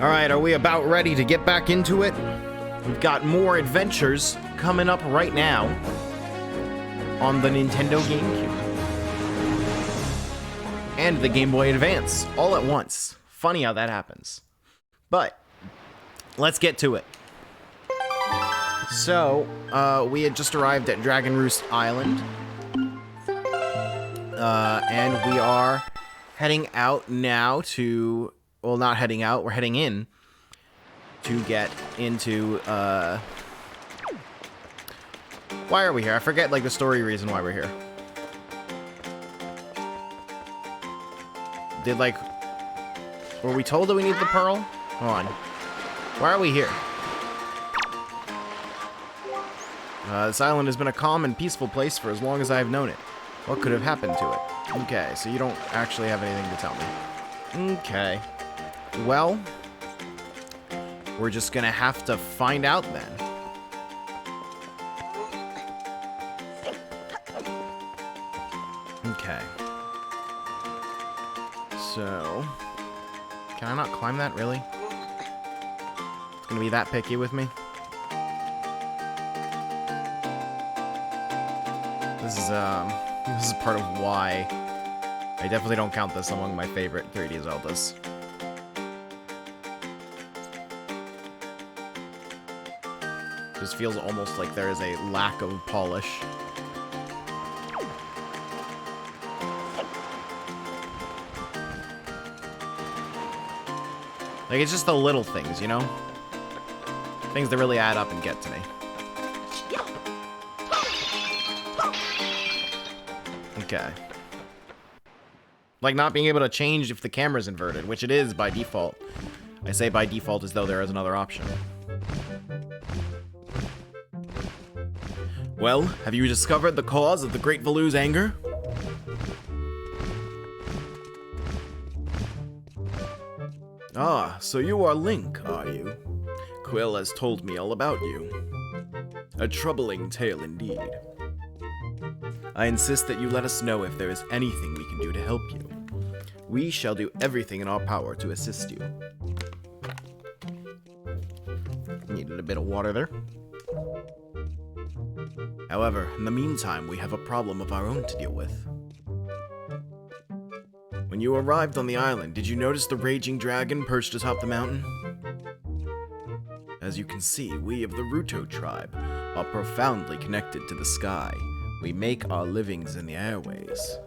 Alright, are we about ready to get back into it? We've got more adventures coming up right now on the Nintendo GameCube and the Game Boy Advance all at once. Funny how that happens. But let's get to it. So, we had just arrived at Dragon Roost Island. And we are heading out now to... Well, not heading out, we're heading in to get into, Why are we here? I forget, like, the story reason why we're here. Were we told that we need the pearl? Hold on. Why are we here? This island has been a calm and peaceful place for as long as I've known it. What could have happened to it? Okay, so you don't actually have anything to tell me. Okay. Well, we're just gonna have to find out then. Okay. So, can I not climb that, really? It's gonna be that picky with me? This is part of why I definitely don't count this among my favorite 3D Zeldas. Just feels almost like there is a lack of polish. Like, it's just the little things, you know? Things that really add up and get to me. Okay. Like not being able to change if the camera's inverted, which it is by default. I say by default as though there is another option. Well, have you discovered the cause of the Great Valu's anger? Ah, so you are Link, are you? Quill has told me all about you. A troubling tale indeed. I insist that you let us know if there is anything we can do to help you. We shall do everything in our power to assist you. Needed a bit of water there. However, in the meantime, we have a problem of our own to deal with. When you arrived on the island, did you notice the raging dragon perched atop the mountain? As you can see, we of the Ruto tribe are profoundly connected to the sky. We make our livings in the airways.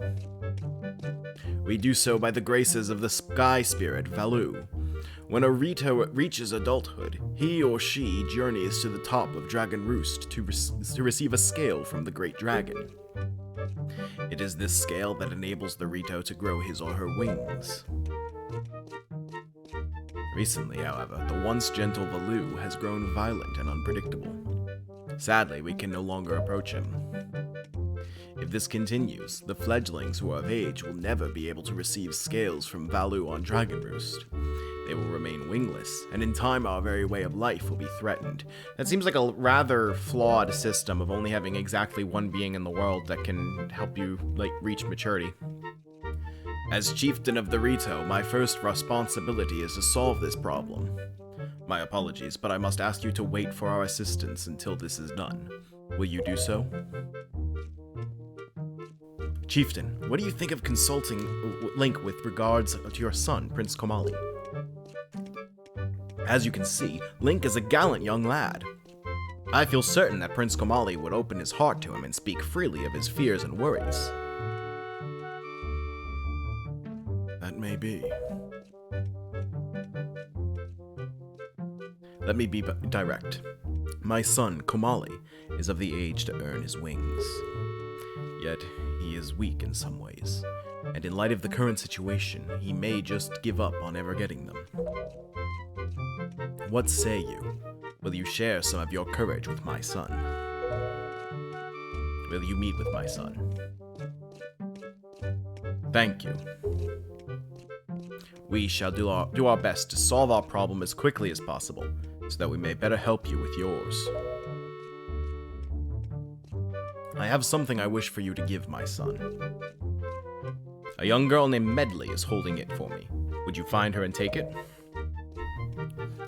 We do so by the graces of the sky spirit, Valu. When a Rito reaches adulthood, he or she journeys to the top of Dragon Roost to receive a scale from the Great Dragon. It is this scale that enables the Rito to grow his or her wings. Recently, however, the once gentle Valu has grown violent and unpredictable. Sadly, we can no longer approach him. If this continues, the fledglings who are of age will never be able to receive scales from Valu on Dragon Roost. They will remain wingless, and in time our very way of life will be threatened. That seems like a rather flawed system of only having exactly one being in the world that can help you, reach maturity. As chieftain of the Rito, my first responsibility is to solve this problem. My apologies, but I must ask you to wait for our assistance until this is done. Will you do so? Chieftain, what do you think of consulting Link with regards to your son, Prince Komali? As you can see, Link is a gallant young lad. I feel certain that Prince Komali would open his heart to him and speak freely of his fears and worries. That may be. Let me be direct. My son, Komali, is of the age to earn his wings. Yet, he is weak in some ways, and in light of the current situation, he may just give up on ever getting them. What say you? Will you share some of your courage with my son? Will you meet with my son? Thank you. We shall do our best to solve our problem as quickly as possible, so that we may better help you with yours. I have something I wish for you to give my son. A young girl named Medley is holding it for me. Would you find her and take it?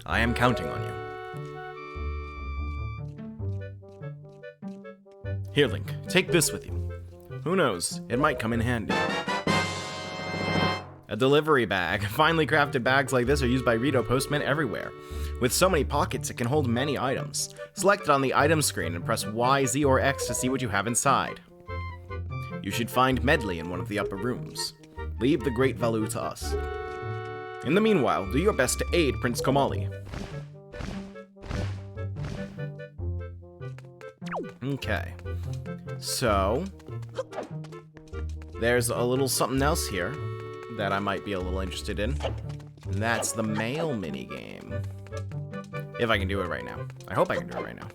I am counting on you. Here, Link, take this with you. Who knows, it might come in handy. A delivery bag. Finely crafted bags like this are used by Rito postmen everywhere. With so many pockets, it can hold many items. Select it on the item screen and press Y, Z, or X to see what you have inside. You should find Medley in one of the upper rooms. Leave the Great Valu to us. In the meanwhile, do your best to aid Prince Komali. Okay. So, there's a little something else here that I might be a little interested in. And that's the mail minigame. If I can do it right now. I hope I can do it right now.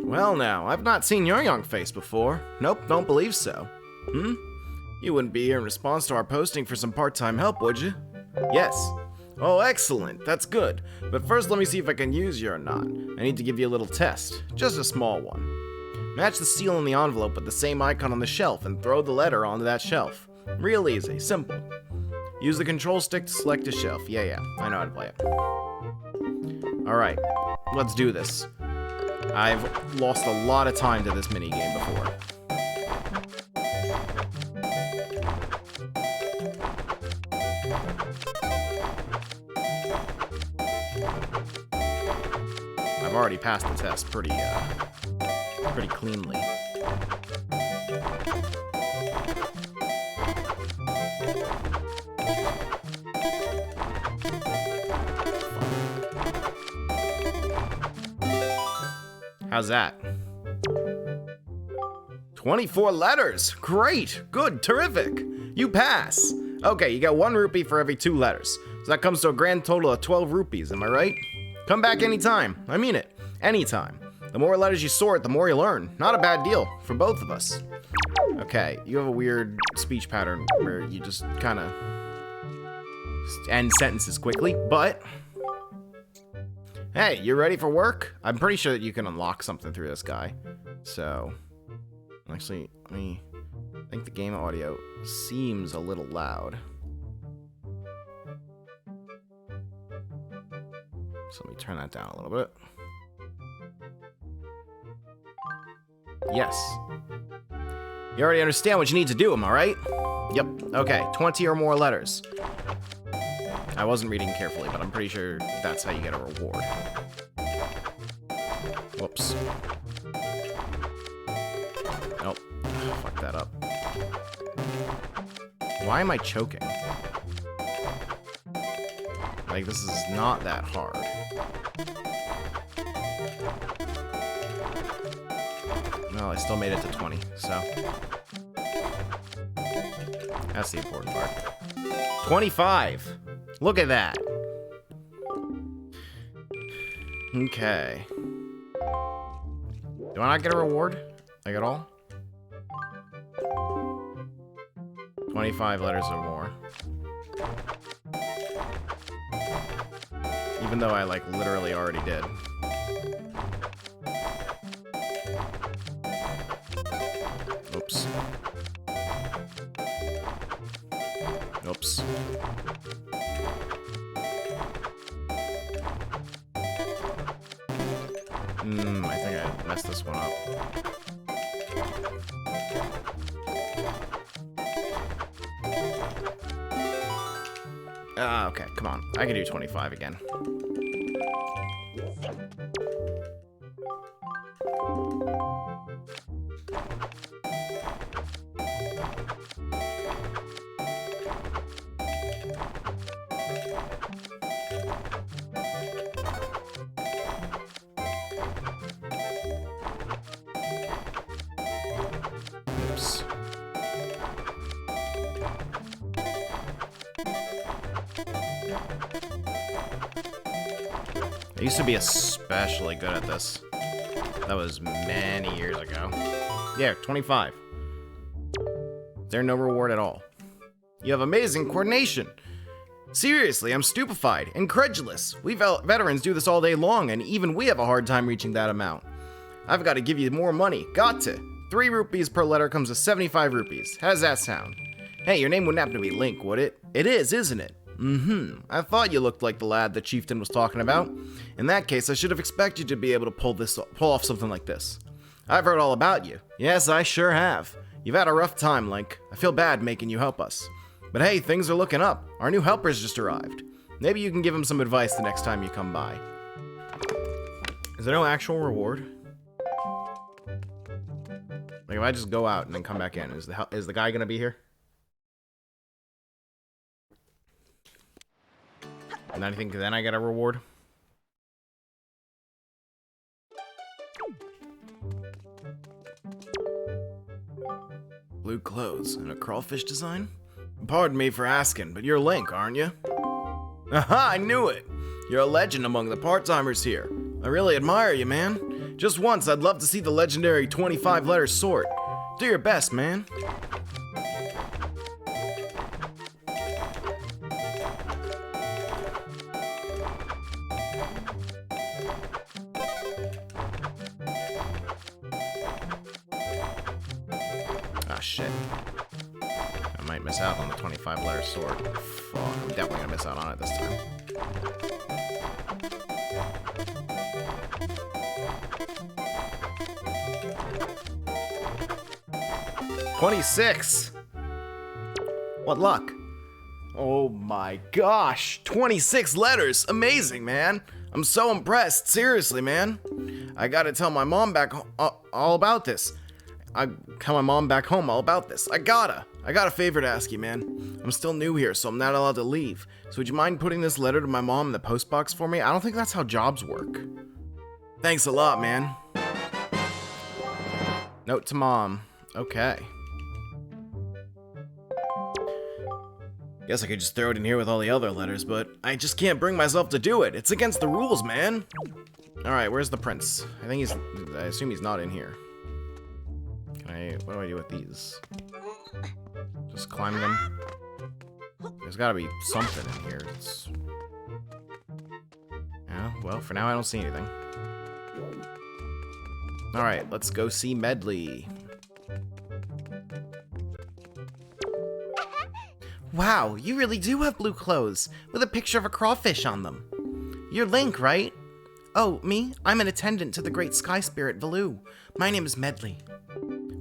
Well now, I've not seen your young face before. Nope, don't believe so. You wouldn't be here in response to our posting for some part-time help, would you? Yes. Oh, excellent. That's good. But first, let me see if I can use you or not. I need to give you a little test. Just a small one. Match the seal in the envelope with the same icon on the shelf and throw the letter onto that shelf. Real easy. Simple. Use the control stick to select a shelf. Yeah, I know how to play it. Alright. Let's do this. I've lost a lot of time to this minigame before. I've already passed the test pretty cleanly. How's that? 24 letters! Great! Good! Terrific! You pass! Okay, you get 1 rupee for every 2 letters. So that comes to a grand total of 12 rupees, am I right? Come back anytime. I mean it. Anytime. The more letters you sort, the more you learn. Not a bad deal for both of us. Okay, you have a weird speech pattern where you just kind of end sentences quickly, but hey, you ready for work? I'm pretty sure that you can unlock something through this guy. So, actually, I think the game audio seems a little loud. So let me turn that down a little bit. Yes. You already understand what you need to do, am I right? Yep, okay, 20 or more letters. I wasn't reading carefully, but I'm pretty sure that's how you get a reward. Whoops. Nope. Fuck that up. Why am I choking? Like, this is not that hard. Well, I still made it to 20, so... That's the important part. 25! Look at that! Okay. Do I not get a reward? Like, at all? 25 letters or more. Even though I, like, literally already did. Oops. Oops. I think I messed this one up. Okay, come on. I can do 25 again. Oops. I used to be especially good at this. That was many years ago. Yeah, 25. Is there no reward at all? You have amazing coordination. Seriously, I'm stupefied, incredulous. We veterans do this all day long, and even we have a hard time reaching that amount. I've got to give you more money. Got to. 3 rupees per letter comes to 75 rupees. How does that sound? Hey, your name wouldn't happen to be Link, would it? It is, isn't it? I thought you looked like the lad the chieftain was talking about. In that case, I should have expected you to be able to pull off something like this. I've heard all about you. Yes, I sure have. You've had a rough time, Link. I feel bad making you help us. But hey, things are looking up. Our new helper's just arrived. Maybe you can give him some advice the next time you come by. Is there no actual reward? Like, if I just go out and then come back in, is the guy gonna be here? And I think then I get a reward. Blue clothes and a crawfish design? Pardon me for asking, but you're Link, aren't you? Aha, I knew it! You're a legend among the part-timers here. I really admire you, man. Just once, I'd love to see the legendary 25-letter sort. Do your best, man. Ah, shit. I might miss out on the 25-letter sword. Fuck, I'm definitely gonna miss out on it this time. $26! What luck? Oh my gosh, 26 letters! Amazing, man! I'm so impressed, seriously, man. I gotta tell my mom back all about this. I got a favor to ask you, man. I'm still new here, so I'm not allowed to leave. So would you mind putting this letter to my mom in the postbox for me? I don't think that's how jobs work. Thanks a lot, man. Note to mom. Okay. Guess I could just throw it in here with all the other letters, but I just can't bring myself to do it. It's against the rules, man. Alright, where's the prince? I assume he's not in here. What do I do with these? Just climb them? There's gotta be something in here. Yeah, well, for now I don't see anything. Alright, let's go see Medley. Wow, you really do have blue clothes, with a picture of a crawfish on them. You're Link, right? Oh, me? I'm an attendant to the great sky spirit, Valoo. My name is Medley.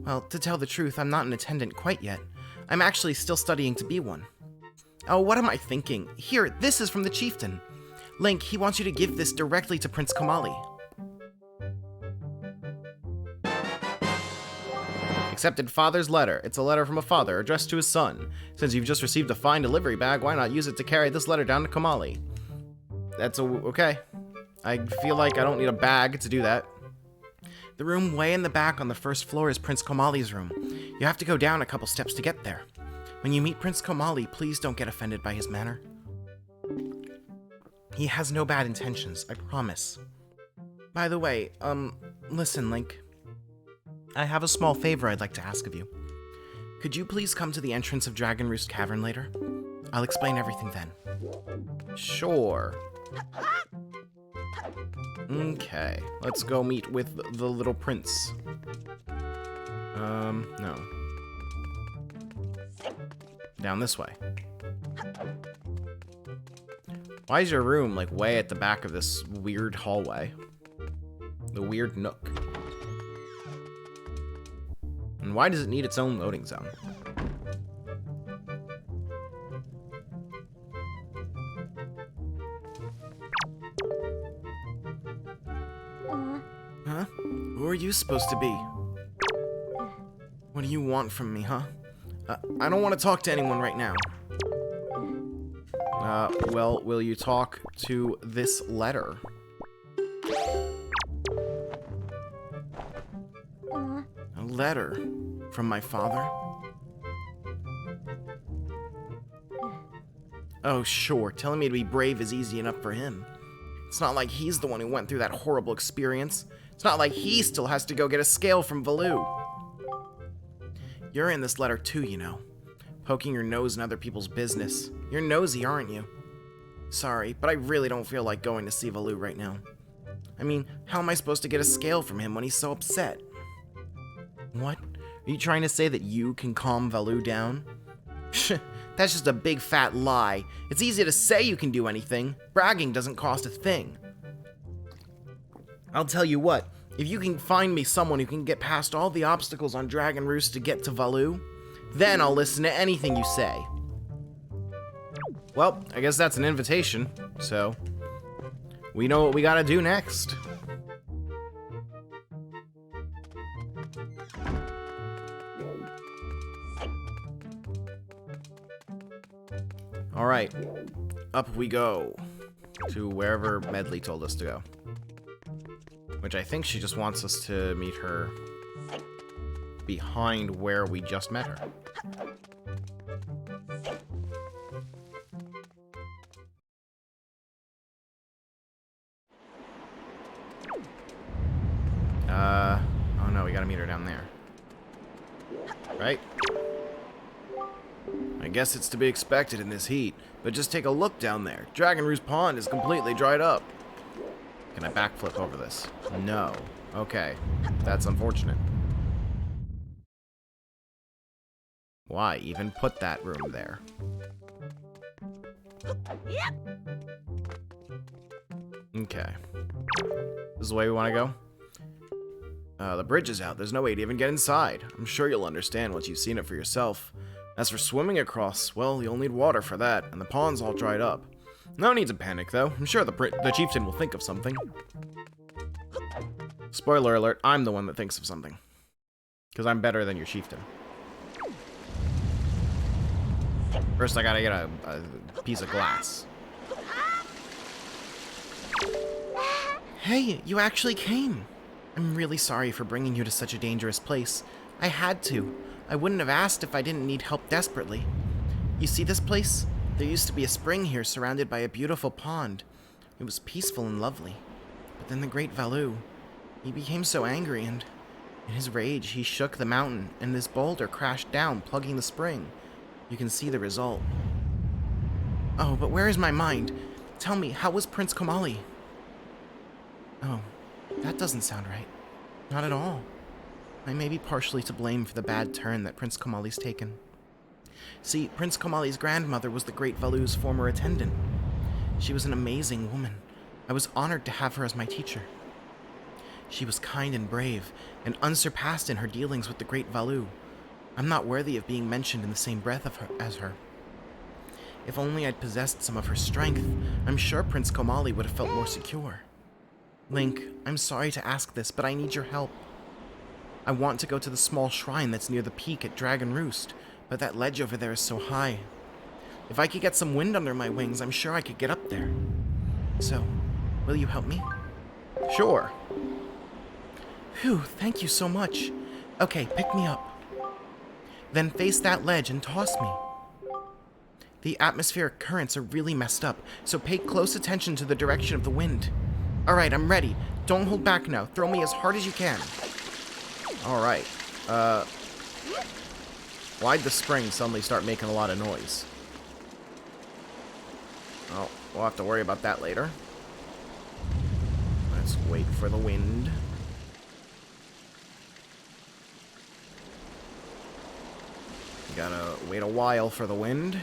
Well, to tell the truth, I'm not an attendant quite yet. I'm actually still studying to be one. Oh, what am I thinking? Here, this is from the chieftain. Link, he wants you to give this directly to Prince Komali. Accepted father's letter. It's a letter from a father addressed to his son. Since you've just received a fine delivery bag, why not use it to carry this letter down to Komali? That's okay. I feel like I don't need a bag to do that. The room way in the back on the first floor is Prince Komali's room. You have to go down a couple steps to get there. When you meet Prince Komali, please don't get offended by his manner. He has no bad intentions, I promise. By the way, listen, Link. I have a small favor I'd like to ask of you. Could you please come to the entrance of Dragon Roost Cavern later? I'll explain everything then. Sure. Okay, let's go meet with the little prince. No. Down this way. Why is your room, like, way at the back of this weird hallway? The weird nook. And why does it need its own loading zone? Huh? Who are you supposed to be? What do you want from me, huh? I don't want to talk to anyone right now. Well, will you talk to this letter? A letter from my father? Oh, sure. Telling me to be brave is easy enough for him. It's not like he's the one who went through that horrible experience. It's not like he still has to go get a scale from Valoo. You're in this letter too, you know. Poking your nose in other people's business. You're nosy, aren't you? Sorry, but I really don't feel like going to see Valoo right now. I mean, how am I supposed to get a scale from him when he's so upset? What? Are you trying to say that you can calm Valoo down? That's just a big fat lie. It's easy to say you can do anything. Bragging doesn't cost a thing. I'll tell you what, if you can find me someone who can get past all the obstacles on Dragon Roost to get to Valoo, then I'll listen to anything you say. Well, I guess that's an invitation, so we know what we gotta do next. Alright, up we go to wherever Medley told us to go. Which I think she just wants us to meet her behind where we just met her. Oh no, we gotta meet her down there. Right? I guess it's to be expected in this heat, but just take a look down there. Dragon Roost Pond is completely dried up. Can I backflip over this? No. Okay. That's unfortunate. Why even put that room there? Okay. This is the way we want to go? The bridge is out. There's no way to even get inside. I'm sure you'll understand once you've seen it for yourself. As for swimming across, well, you'll need water for that, and the pond's all dried up. No need to panic, though. I'm sure the chieftain will think of something. Spoiler alert, I'm the one that thinks of something. Because I'm better than your chieftain. First, I gotta get a piece of glass. Hey, you actually came. I'm really sorry for bringing you to such a dangerous place. I had to. I wouldn't have asked if I didn't need help desperately. You see this place? There used to be a spring here surrounded by a beautiful pond. It was peaceful and lovely. But then the great Valoo, he became so angry and, in his rage, he shook the mountain and this boulder crashed down, plugging the spring. You can see the result. Oh, but where is my mind? Tell me, how was Prince Komali? Oh, that doesn't sound right. Not at all. I may be partially to blame for the bad turn that Prince Komali's taken. See, Prince Komali's grandmother was the great Valoo's former attendant. She was an amazing woman. I was honored to have her as my teacher. She was kind and brave, and unsurpassed in her dealings with the great Valoo. I'm not worthy of being mentioned in the same breath as her. If only I'd possessed some of her strength, I'm sure Prince Komali would have felt more secure. Link, I'm sorry to ask this, but I need your help. I want to go to the small shrine that's near the peak at Dragon Roost, but that ledge over there is so high. If I could get some wind under my wings, I'm sure I could get up there. So, will you help me? Sure. Phew, thank you so much. Okay, pick me up. Then face that ledge and toss me. The atmospheric currents are really messed up, so pay close attention to the direction of the wind. Alright, I'm ready. Don't hold back now. Throw me as hard as you can. Alright. Why'd the spring suddenly start making a lot of noise? Oh, we'll have to worry about that later. Let's wait for the wind. Gotta wait a while for the wind. Have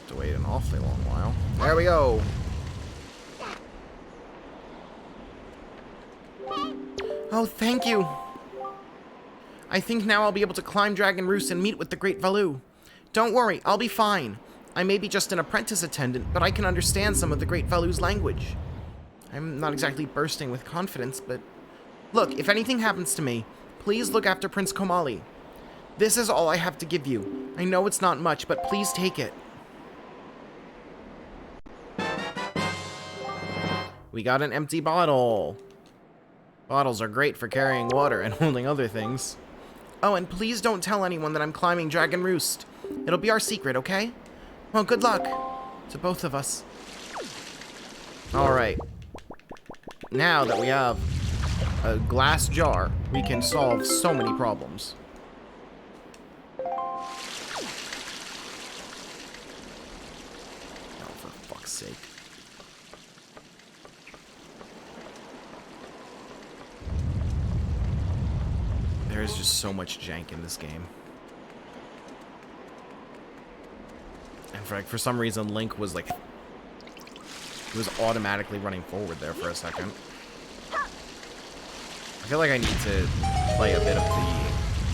to wait an awfully long while. There we go! Oh, thank you! I think now I'll be able to climb Dragon Roost and meet with the Great Valoo. Don't worry, I'll be fine. I may be just an apprentice attendant, but I can understand some of the Great Valoo's language. I'm not exactly bursting with confidence, but... Look, if anything happens to me, please look after Prince Komali. This is all I have to give you. I know it's not much, but please take it. We got an empty bottle. Bottles are great for carrying water and holding other things. Oh, and please don't tell anyone that I'm climbing Dragon Roost. It'll be our secret, okay? Well, good luck to both of us. Alright. Now that we have a glass jar, we can solve so many problems. Oh, for fuck's sake. There's just so much jank in this game. And for some reason, Link was like... He was automatically running forward there for a second. I feel like I need to play a bit of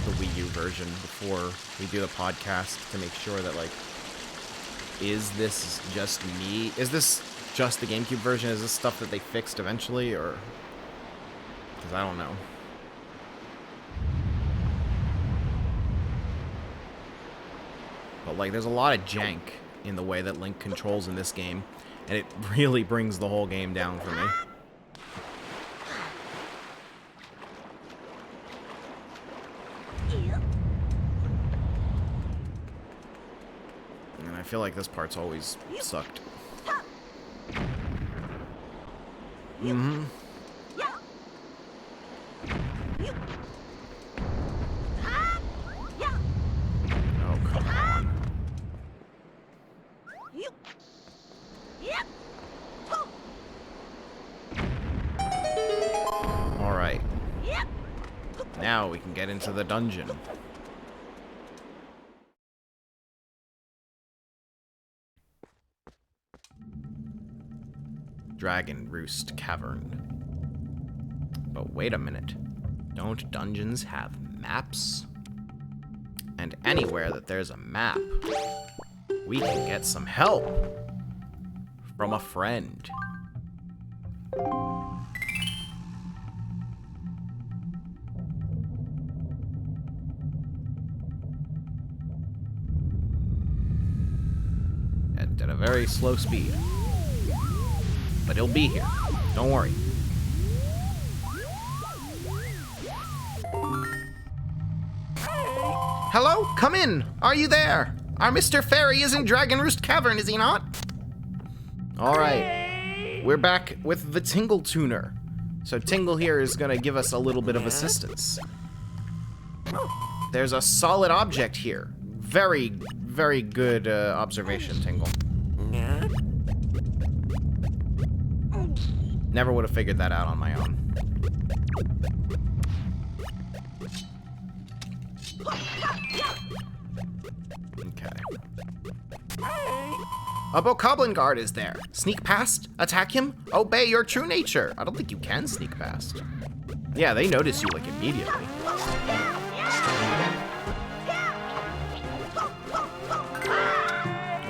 the Wii U version before we do the podcast to make sure that, like, is this just me? Is this just the GameCube version? Is this stuff that they fixed eventually, or... Because I don't know. But, like, there's a lot of jank in the way that Link controls in this game, and it really brings the whole game down for me. And I feel like this part's always sucked. Mm-hmm. Oh, come on. Alright. Now we can get into the dungeon. Dragon Roost Cavern. But wait a minute. Don't dungeons have maps? And anywhere that there's a map, we can get some help from a friend. At a very slow speed. But he'll be here. Don't worry. Hello? Come in! Are you there? Our Mr. Fairy is in Dragon Roost Cavern, is he not? Alright. We're back with the Tingle Tuner. So Tingle here is going to give us a little bit of assistance. There's a solid object here. Very, very good observation, Tingle. Never would have figured that out on my own. Okay. A Bokoblin guard is there. Sneak past? Attack him? Obey your true nature. I don't think you can sneak past. Yeah, they notice you, like, immediately.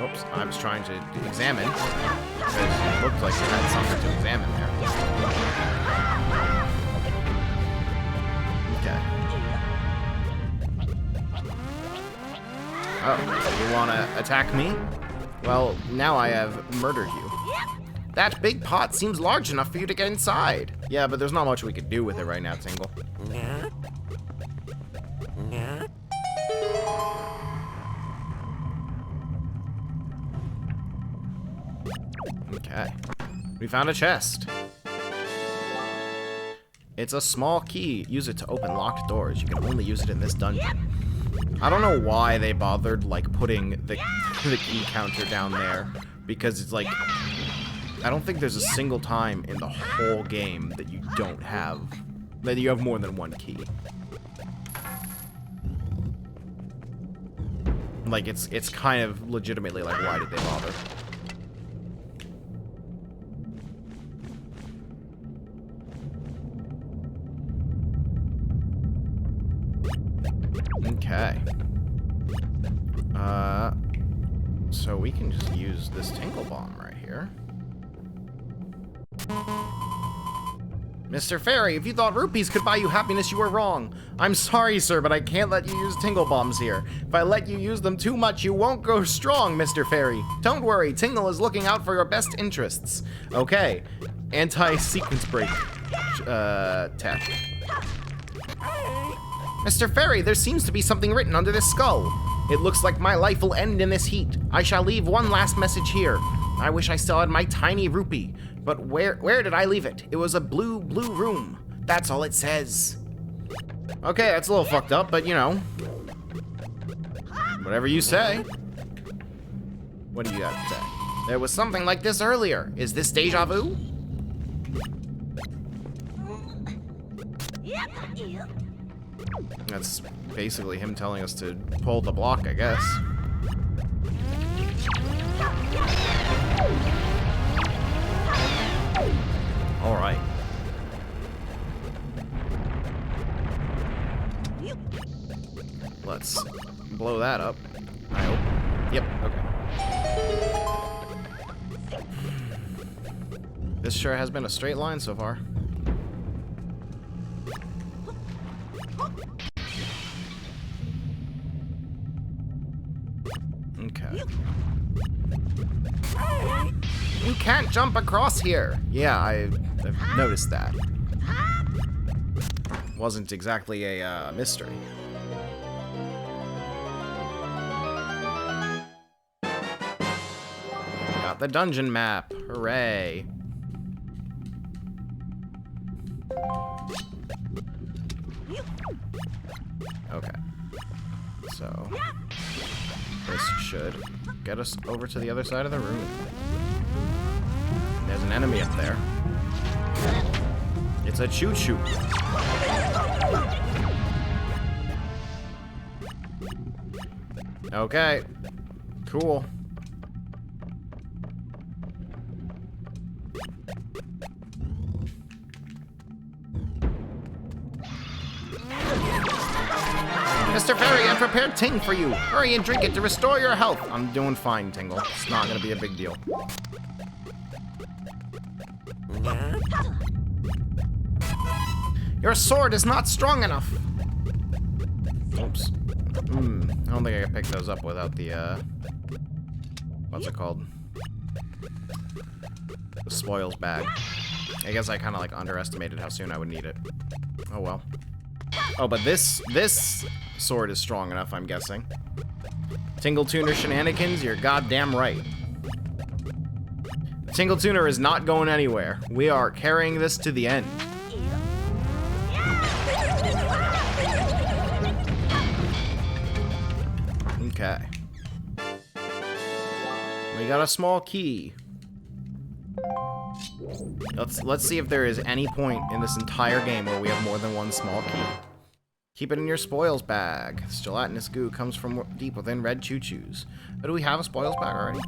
Oops, I was trying to examine, because it looked like it had something to examine there. Okay. Oh, you want to attack me? Well, now I have murdered you. That big pot seems large enough for you to get inside. Yeah, but there's not much we could do with it right now, Tingle. Okay. We found a chest. It's a small key. Use it to open locked doors. You can only use it in this dungeon. I don't know why they bothered, like, putting the key counter down there. Because it's like, I don't think there's a single time in the whole game that you don't have, that you have more than one key. Like, it's kind of legitimately like, why did they bother? Okay. So we can just use this Tingle Bomb right here. Mr. Fairy, if you thought rupees could buy you happiness, you were wrong. I'm sorry, sir, but I can't let you use Tingle Bombs here. If I let you use them too much, you won't go strong, Mr. Fairy. Don't worry, Tingle is looking out for your best interests. Okay. Anti-sequence break tech. Mr. Fairy, there seems to be something written under this skull. It looks like my life will end in this heat. I shall leave one last message here. I wish I still had my tiny rupee. But where did I leave it? It was a blue room. That's all it says. Okay, that's a little fucked up, but you know. Whatever you say. What do you got to say? There was something like this earlier. Is this deja vu? That's basically him telling us to pull the block, I guess. Alright. Let's blow that up. I hope. Yep, okay. This sure has been a straight line so far. Okay. You can't jump across here. Yeah, I've noticed that. Wasn't exactly a mystery. Got the dungeon map. Hooray. Okay. So this should get us over to the other side of the room. There's an enemy up there. It's a choo-choo. Okay. Cool. Mr. Fairy, I prepared Ting for you. Hurry and drink it to restore your health. I'm doing fine, Tingle. It's not gonna be a big deal. Your sword is not strong enough. Oops. I don't think I can pick those up without the, what's it called? The spoils bag. I guess I kind of, like, underestimated how soon I would need it. Oh, well. Oh, but this sword is strong enough, I'm guessing. Tingle Tuner shenanigans, you're goddamn right. Tingle Tuner is not going anywhere. We are carrying this to the end. Okay. We got a small key. Let's see if there is any point in this entire game where we have more than one small key. Keep it in your spoils bag. This gelatinous goo comes from deep within red choo-choos. But do we have a spoils bag already?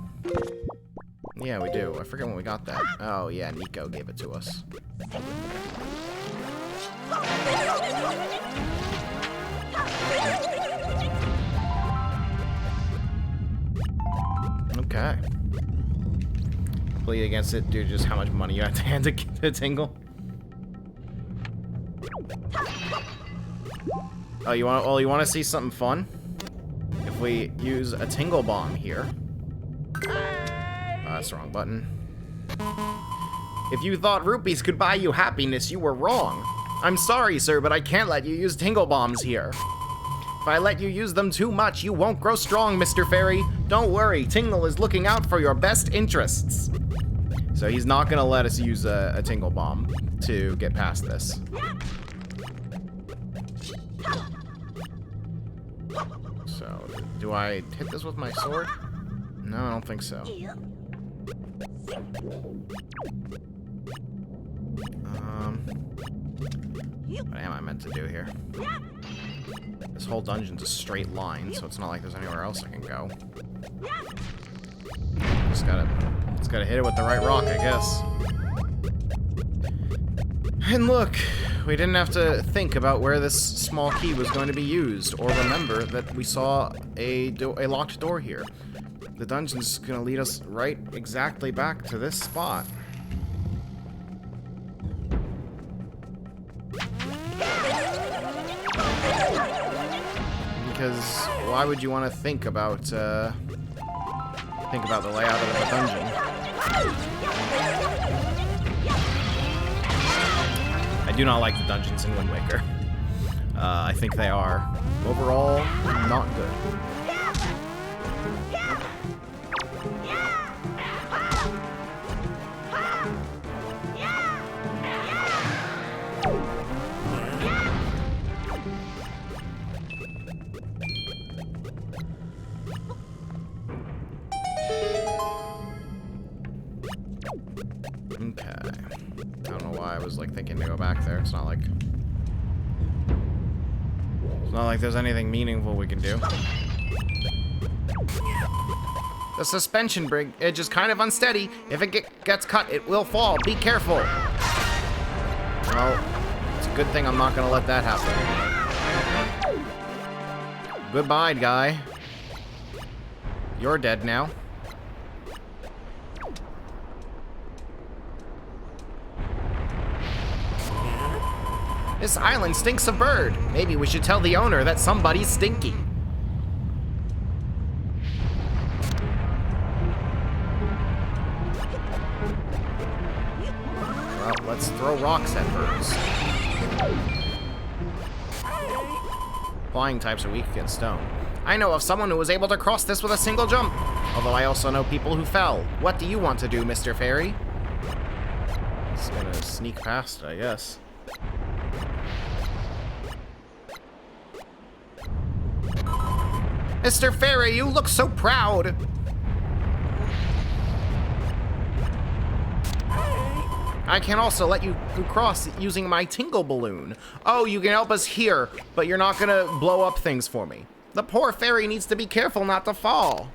Yeah, we do. I forget when we got that. Oh, yeah, Nico gave it to us. Okay. Plea against it due to just how much money you have to hand to Tingle. Oh, you want to see something fun? If we use a Tingle Bomb here. That's the wrong button. If you thought rupees could buy you happiness, you were wrong. I'm sorry, sir, but I can't let you use Tingle Bombs here. If I let you use them too much, you won't grow strong, Mr. Fairy. Don't worry, Tingle is looking out for your best interests. So he's not gonna let us use a Tingle Bomb to get past this. So, do I hit this with my sword? No, I don't think so. What am I meant to do here? This whole dungeon's a straight line, so it's not like there's anywhere else I can go. Just gotta hit it with the right rock, I guess. And look, we didn't have to think about where this small key was going to be used, or remember that we saw a locked door here. The dungeon's gonna lead us right exactly back to this spot. Because why would you want to think about the layout of the dungeon? I do not like the dungeons in Wind Waker. I think they are overall not good. Okay. I don't know why I was like thinking to go back there. It's not like there's anything meaningful we can do. The suspension bridge is kind of unsteady. If it gets cut, it will fall. Be careful. Well, it's a good thing I'm not gonna let that happen. Goodbye, guy. You're dead now. This island stinks of bird. Maybe we should tell the owner that somebody's stinky. Well, let's throw rocks at birds. Flying types are weak against stone. I know of someone who was able to cross this with a single jump. Although I also know people who fell. What do you want to do, Mr. Fairy? Just gonna sneak past it, I guess. Mr. Fairy, you look so proud! I can also let you cross using my Tingle Balloon. Oh, you can help us here, but you're not gonna blow up things for me. The poor fairy needs to be careful not to fall.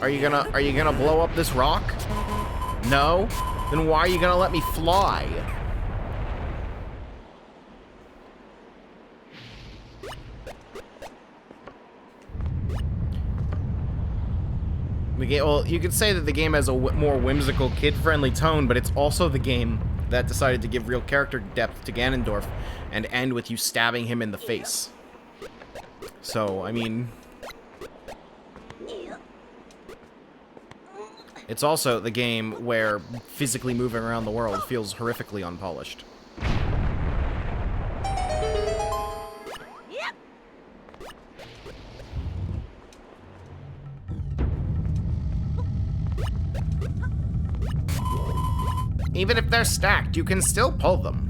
Are you gonna blow up this rock? No? Then why are you gonna let me fly? Well, you could say that the game has a more whimsical, kid-friendly tone, but it's also the game that decided to give real character depth to Ganondorf and end with you stabbing him in the face. So, I mean... It's also the game where physically moving around the world feels horrifically unpolished. Even if they're stacked, you can still pull them.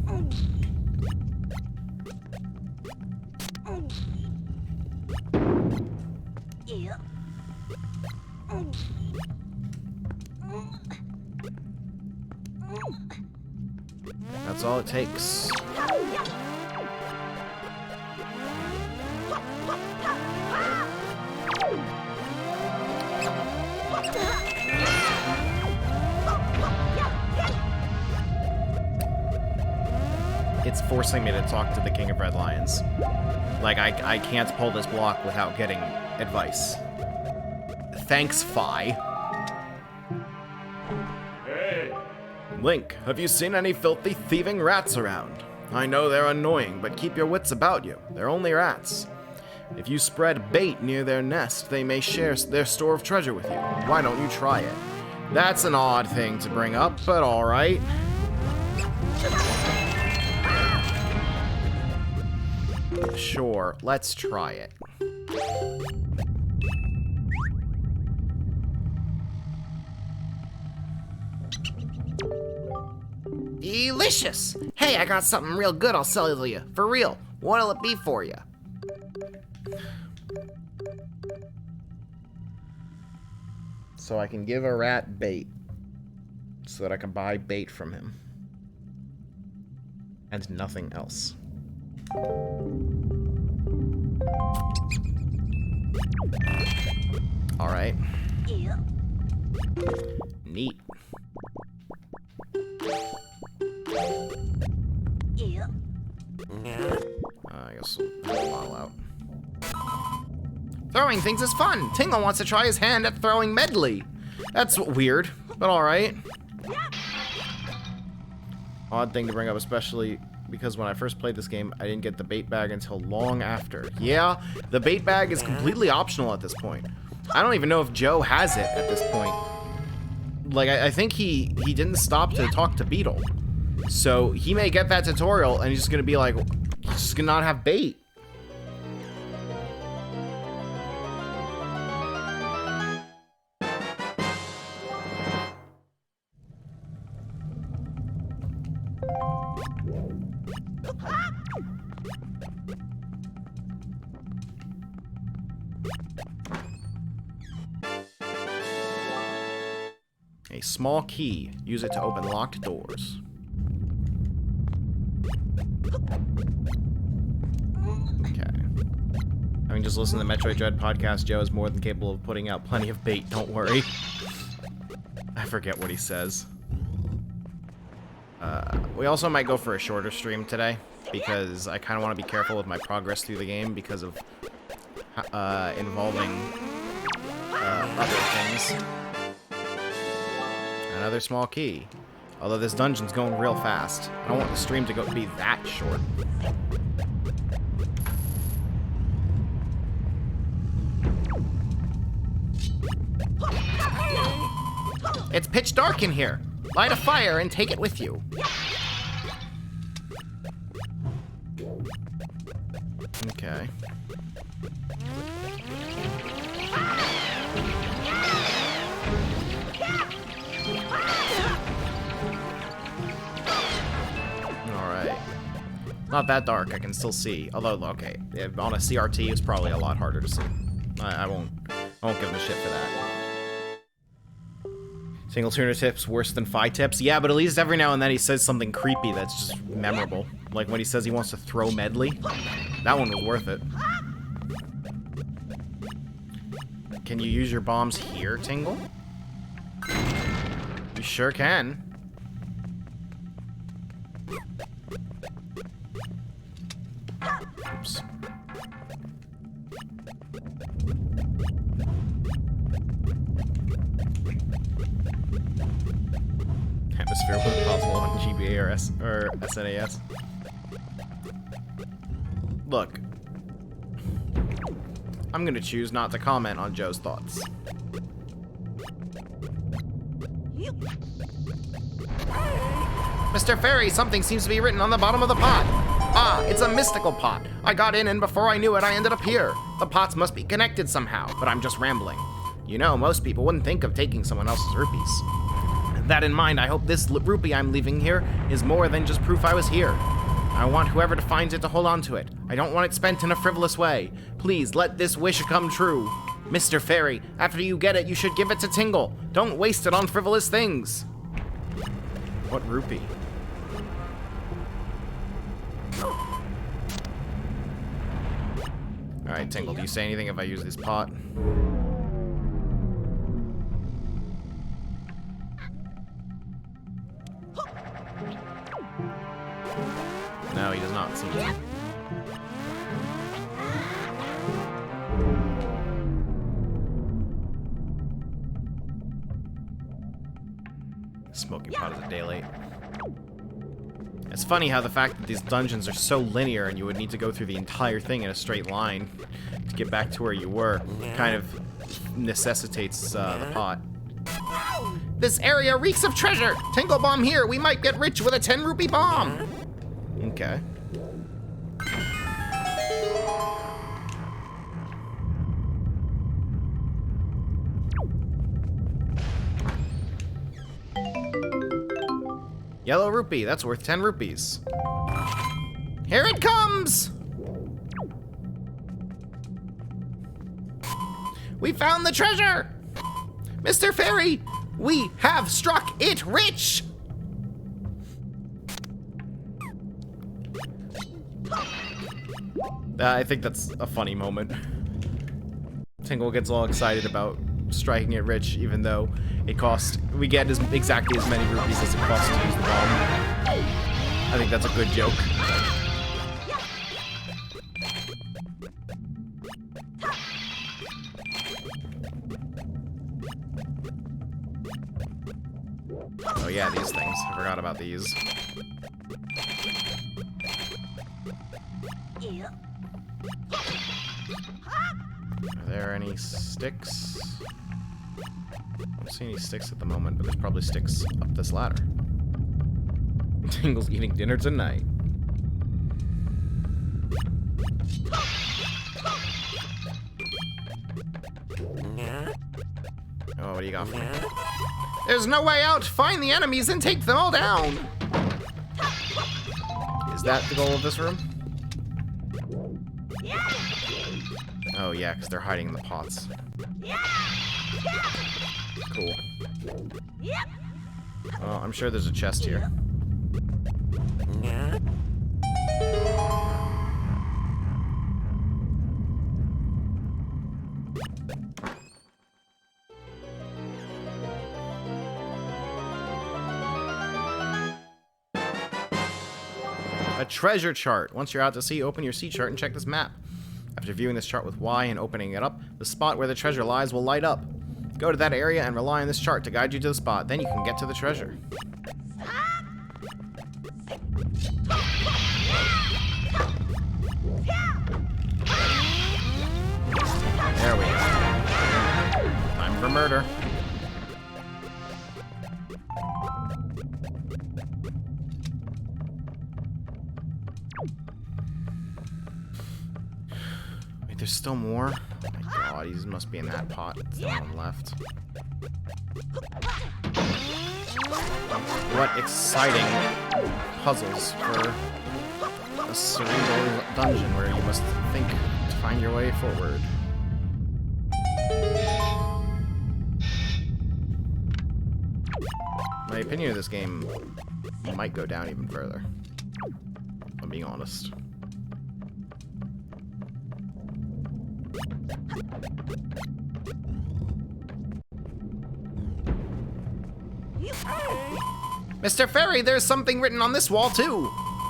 That's all it takes. it's forcing me to talk to the King of Red Lions. Like, I can't pull this block without getting advice. Thanks, Fi. Hey! Link, have you seen any filthy thieving rats around? I know they're annoying, but keep your wits about you. They're only rats. If you spread bait near their nest, they may share their store of treasure with you. Why don't you try it? That's an odd thing to bring up, but alright. Sure, let's try it. Delicious! Hey, I got something real good I'll sell to you. For real. What'll it be for you? So I can give a rat bait. So that I can buy bait from him. And nothing else. Alright. Neat. I guess we'll bottle out. Throwing things is fun. Tingle wants to try his hand at throwing medley. That's weird, but alright. Odd thing to bring up, especially because when I first played this game, I didn't get the bait bag until long after. Yeah, the bait bag is completely optional at this point. I don't even know if Joe has it at this point. Like, I think he didn't stop to talk to Beetle. So he may get that tutorial and he's just gonna be like, he's just gonna not have bait. A small key. Use it to open locked doors. Okay. Having just listened to the Metroid Dread podcast, Joe is more than capable of putting out plenty of bait, don't worry. I forget what he says. We also might go for a shorter stream today, because I kind of want to be careful with my progress through the game because of involving other things. Another small key. Although this dungeon's going real fast. I don't want the stream to be that short. It's pitch dark in here. Light a fire and take it with you. Okay. Alright. Not that dark, I can still see. Although, okay, on a CRT, it's probably a lot harder to see. I won't give him a shit for that. Tingle Tuner tips worse than Fi tips? Yeah, but at least every now and then he says something creepy that's just memorable. Like when he says he wants to throw medley. That one was worth it. Can you use your bombs here, Tingle? You sure can. Oops. Atmosphere was possible on GBA or SNES. Look. I'm gonna choose not to comment on Joe's thoughts. Mr. Fairy, something seems to be written on the bottom of the pot. Ah, it's a mystical pot. I got in and before I knew it, I ended up here. The pots must be connected somehow, but I'm just rambling. You know, most people wouldn't think of taking someone else's rupees. That in mind, I hope this rupee I'm leaving here is more than just proof I was here. I want whoever finds it to hold on to it. I don't want it spent in a frivolous way. Please, let this wish come true. Mr. Fairy, after you get it, you should give it to Tingle. Don't waste it on frivolous things. What rupee? Alright, Tingle, do you say anything if I use this pot? No, thought it was a day late. It's funny how the fact that these dungeons are so linear and you would need to go through the entire thing in a straight line to get back to where you were kind of necessitates the pot. This area reeks of treasure! Tingle Bomb here! We might get rich with a 10 rupee bomb! Okay. Yellow rupee, that's worth 10 rupees. Here it comes! We found the treasure! Mr. Fairy, we have struck it rich! I think that's a funny moment. Tingle gets all excited about striking it rich, even though it costs, we get exactly as many rupees as it costs to use the bomb. I think that's a good joke. Oh yeah, these things. I forgot about these. Are there any sticks? I don't see any sticks at the moment, but there's probably sticks up this ladder. Tingle's eating dinner tonight. Oh, what do you got for me? There's no way out! Find the enemies and take them all down! Is that the goal of this room? Oh yeah, because they're hiding in the pots. Cool. Well, I'm sure there's a chest here. A treasure chart. Once you're out to sea, open your sea chart and check this map. After viewing this chart with Y and opening it up, the spot where the treasure lies will light up. Go to that area and rely on this chart to guide you to the spot. Then you can get to the treasure. There we go. Time for murder. Wait, there's still more? Oh my god, these must be in that pot. It's the one left. What exciting puzzles for a cerebral dungeon where you must think to find your way forward. My opinion of this game might go down even further, if I'm being honest. Mr. Fairy, there's something written on this wall too.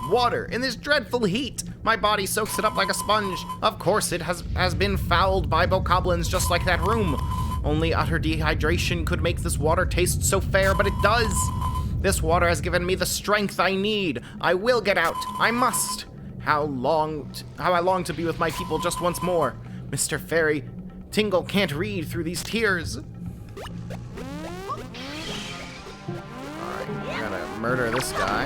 Water in this dreadful heat. My body soaks it up like a sponge. Of course it has been fouled by bokoblins just like that room. Only utter dehydration could make this water taste so fair, but it does. This water has given me the strength I need. I will get out. I must. How I long to be with my people just once more. Mr. Fairy, Tingle can't read through these tears. Alright, we gotta murder this guy.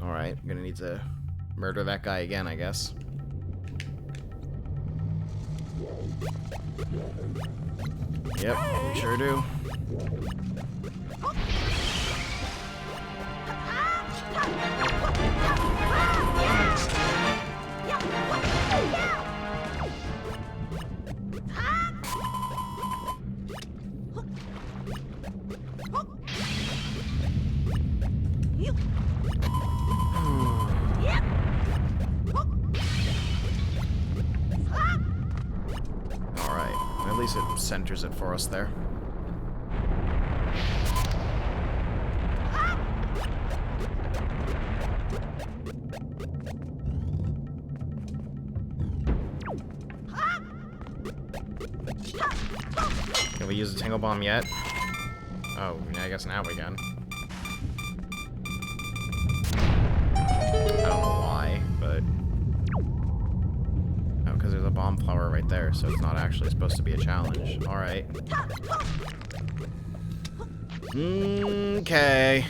Alright, I'm gonna need to murder that guy again, I guess. Yep, we sure do. Alright, at least it centers it for us there. Can we use the Tingle Bomb yet? Oh, I guess now we can. I don't know why, but... Oh, because there's a bomb flower right there, so it's not actually supposed to be a challenge. Alright. Okay.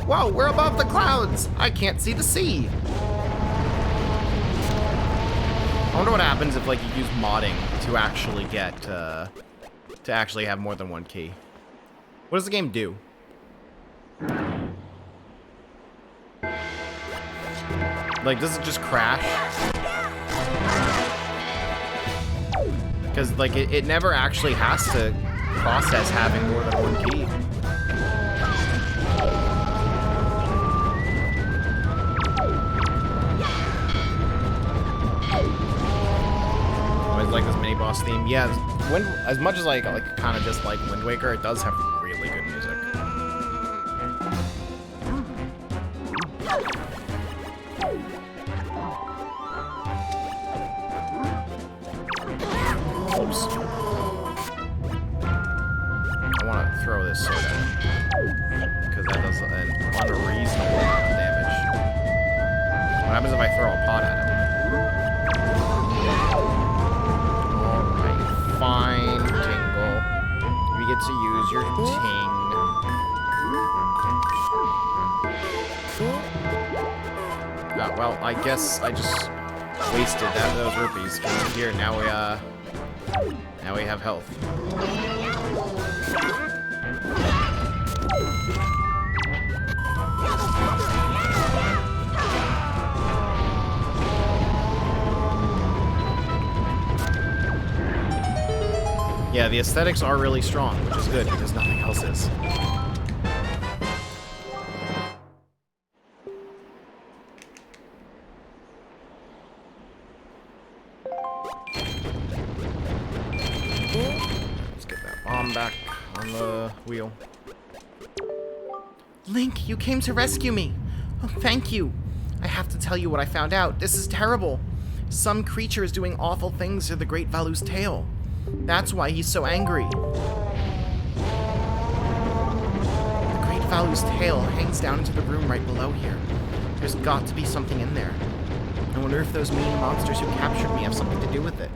Whoa, we're above the clouds! I can't see the sea! I wonder what happens if, like, you use modding to actually get, to actually have more than one key. What does the game do? Like, does it just crash? Because, like, it never actually has to process having more than one key. Like this mini boss theme, yeah. As much as I like kind of dislike Wind Waker, it does have really good music. Oops. I want to throw this sword at him because that does an unreasonable amount of damage. What happens if I throw a pot at him? Fine, Tingle. You get to use your ting. Well, I guess I just wasted those rupees. Here, now we have health. Yeah, the aesthetics are really strong, which is good because nothing else is. Let's get that bomb back on the wheel. Link, you came to rescue me. Oh, thank you. I have to tell you what I found out. This is terrible. Some creature is doing awful things to the Great Valu's tail. That's why he's so angry. The Great Valu's tail hangs down into the room right below here. There's got to be something in there. I wonder if those mean monsters who captured me have something to do with it.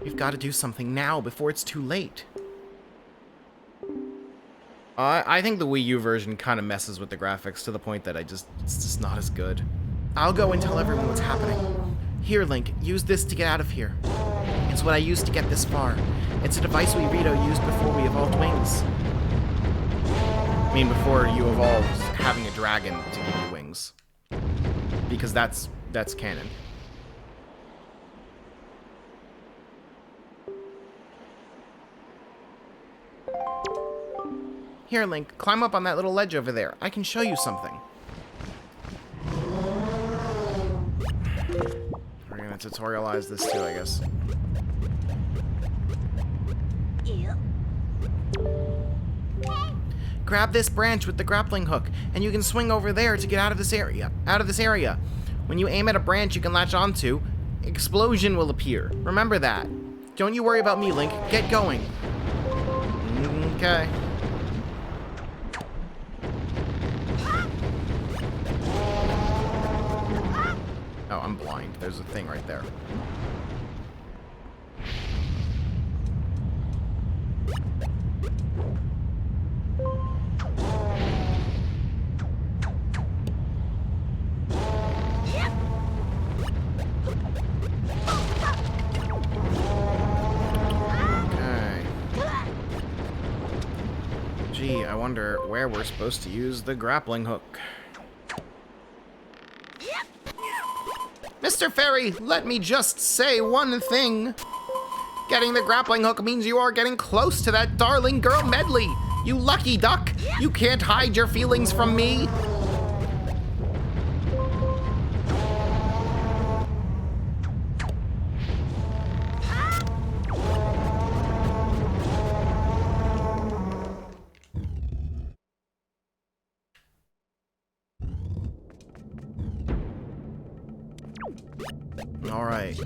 We've got to do something now before it's too late. I think the Wii U version kind of messes with the graphics to the point that it's just not as good. I'll go and tell everyone what's happening. Here, Link, use this to get out of here. It's what I used to get this far. It's a device Rito used before we evolved wings. I mean, before you evolved having a dragon to give you wings. Because that's canon. Here, Link, climb up on that little ledge over there. I can show you something. We're gonna tutorialize this too, I guess. Grab this branch with the grappling hook, and you can swing over there to get out of this area. When you aim at a branch you can latch onto, explosion will appear. Remember that. Don't you worry about me, Link. Get going. Okay. Oh, I'm blind. There's a thing right there. Gee, I wonder where we're supposed to use the grappling hook. Mr. Fairy, let me just say one thing. Getting the grappling hook means you are getting close to that darling girl Medley. You lucky duck. You can't hide your feelings from me. Alright.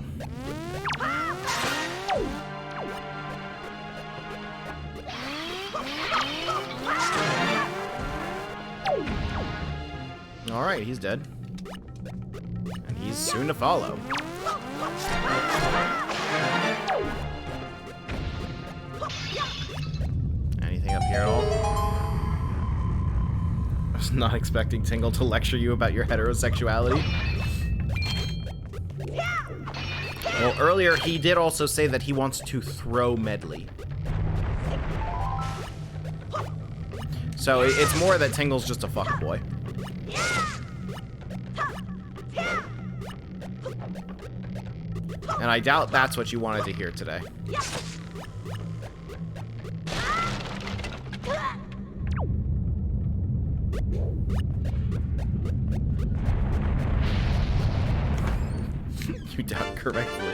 Alright, he's dead. And he's soon to follow. Anything up here at all? I was not expecting Tingle to lecture you about your heterosexuality. Well, earlier he did also say that he wants to throw Medley. So it's more that Tingle's just a fuckboy. And I doubt that's what you wanted to hear today. You doubt correctly.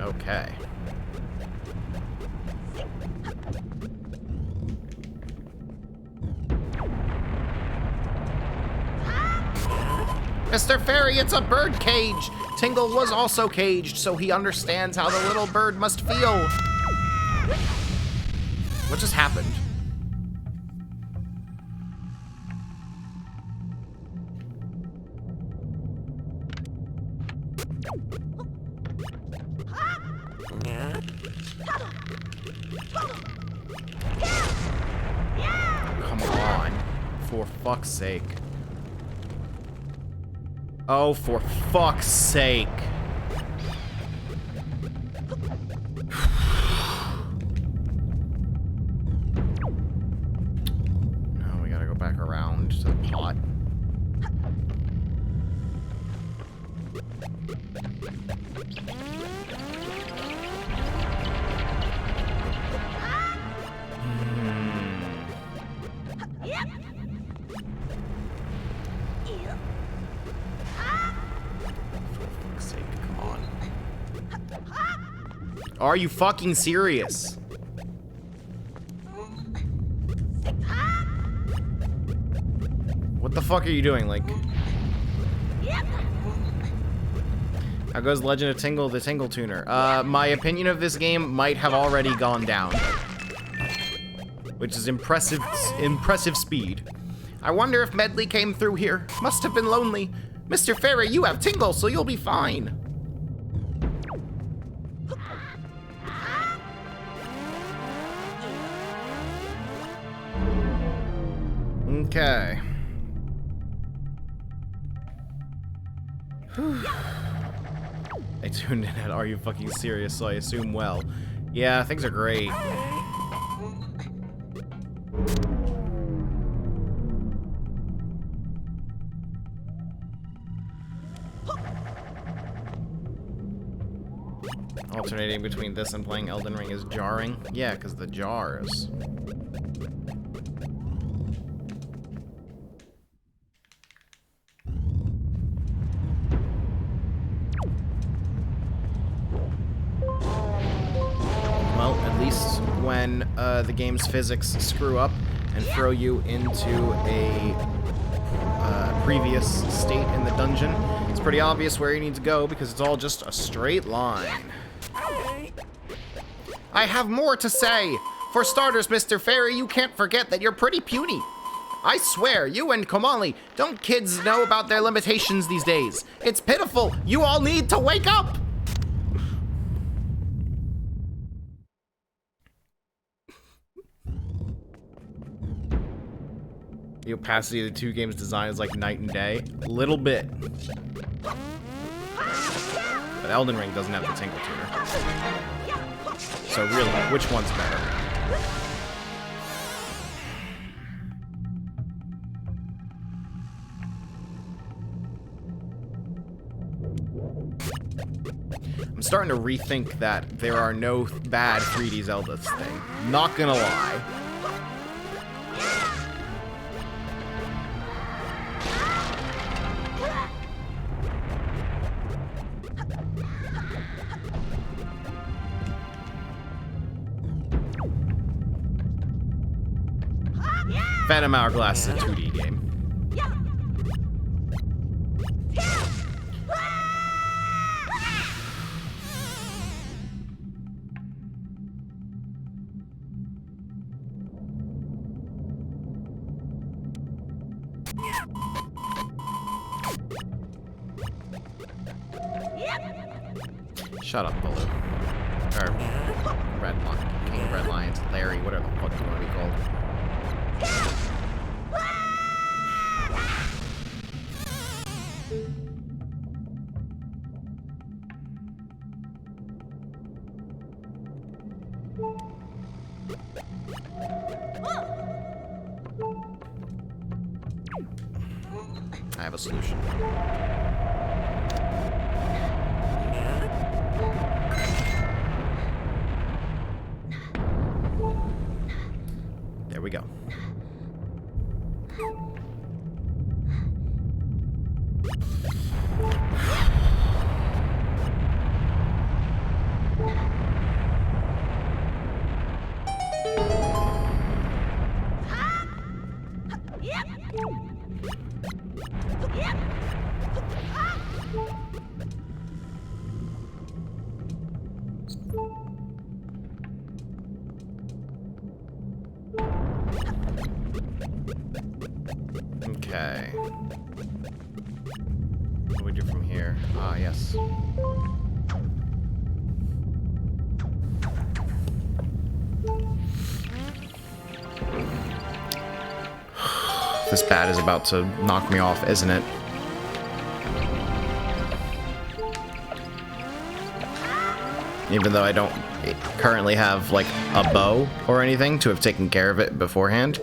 Okay. Mr. Fairy, it's a bird cage! Tingle was also caged, so he understands how the little bird must feel. What just happened? Come on. For fuck's sake. Oh, for fuck's sake. Now we gotta go back around to the pot. Are you fucking serious? What the fuck are you doing, Link? How goes Legend of Tingle, the Tingle Tuner? My opinion of this game might have already gone down. Which is impressive speed. I wonder if Medley came through here. Must have been lonely. Mr. Fairy, you have Tingle, so you'll be fine. Okay. I tuned in at Are You Fucking Serious, so I assume well. Yeah, things are great. Alternating between this and playing Elden Ring is jarring. Yeah, because the jars. When the game's physics screw up and throw you into a previous state in the dungeon, it's pretty obvious where you need to go because it's all just a straight line. I have more to say. For starters, Mr. Fairy, you can't forget that you're pretty puny. I swear, you and Komali, don't kids know about their limitations these days? It's pitiful. You all need to wake up. The opacity of the two games' design is like night and day. A little bit. But Elden Ring doesn't have the Tingle Tuner. So really, which one's better? I'm starting to rethink that there are no bad 3D Zeldas thing. Not gonna lie. Phantom Hourglass is a 2D game. Shut up, Baloo. Or Red Lion. King of Red Lions. Larry, whatever the fuck you want to be called. I have a solution. There we go. Okay. What do we do from here? Ah, yes. This bat is about to knock me off, isn't it? Even though I don't currently have, like, a bow or anything to have taken care of it beforehand.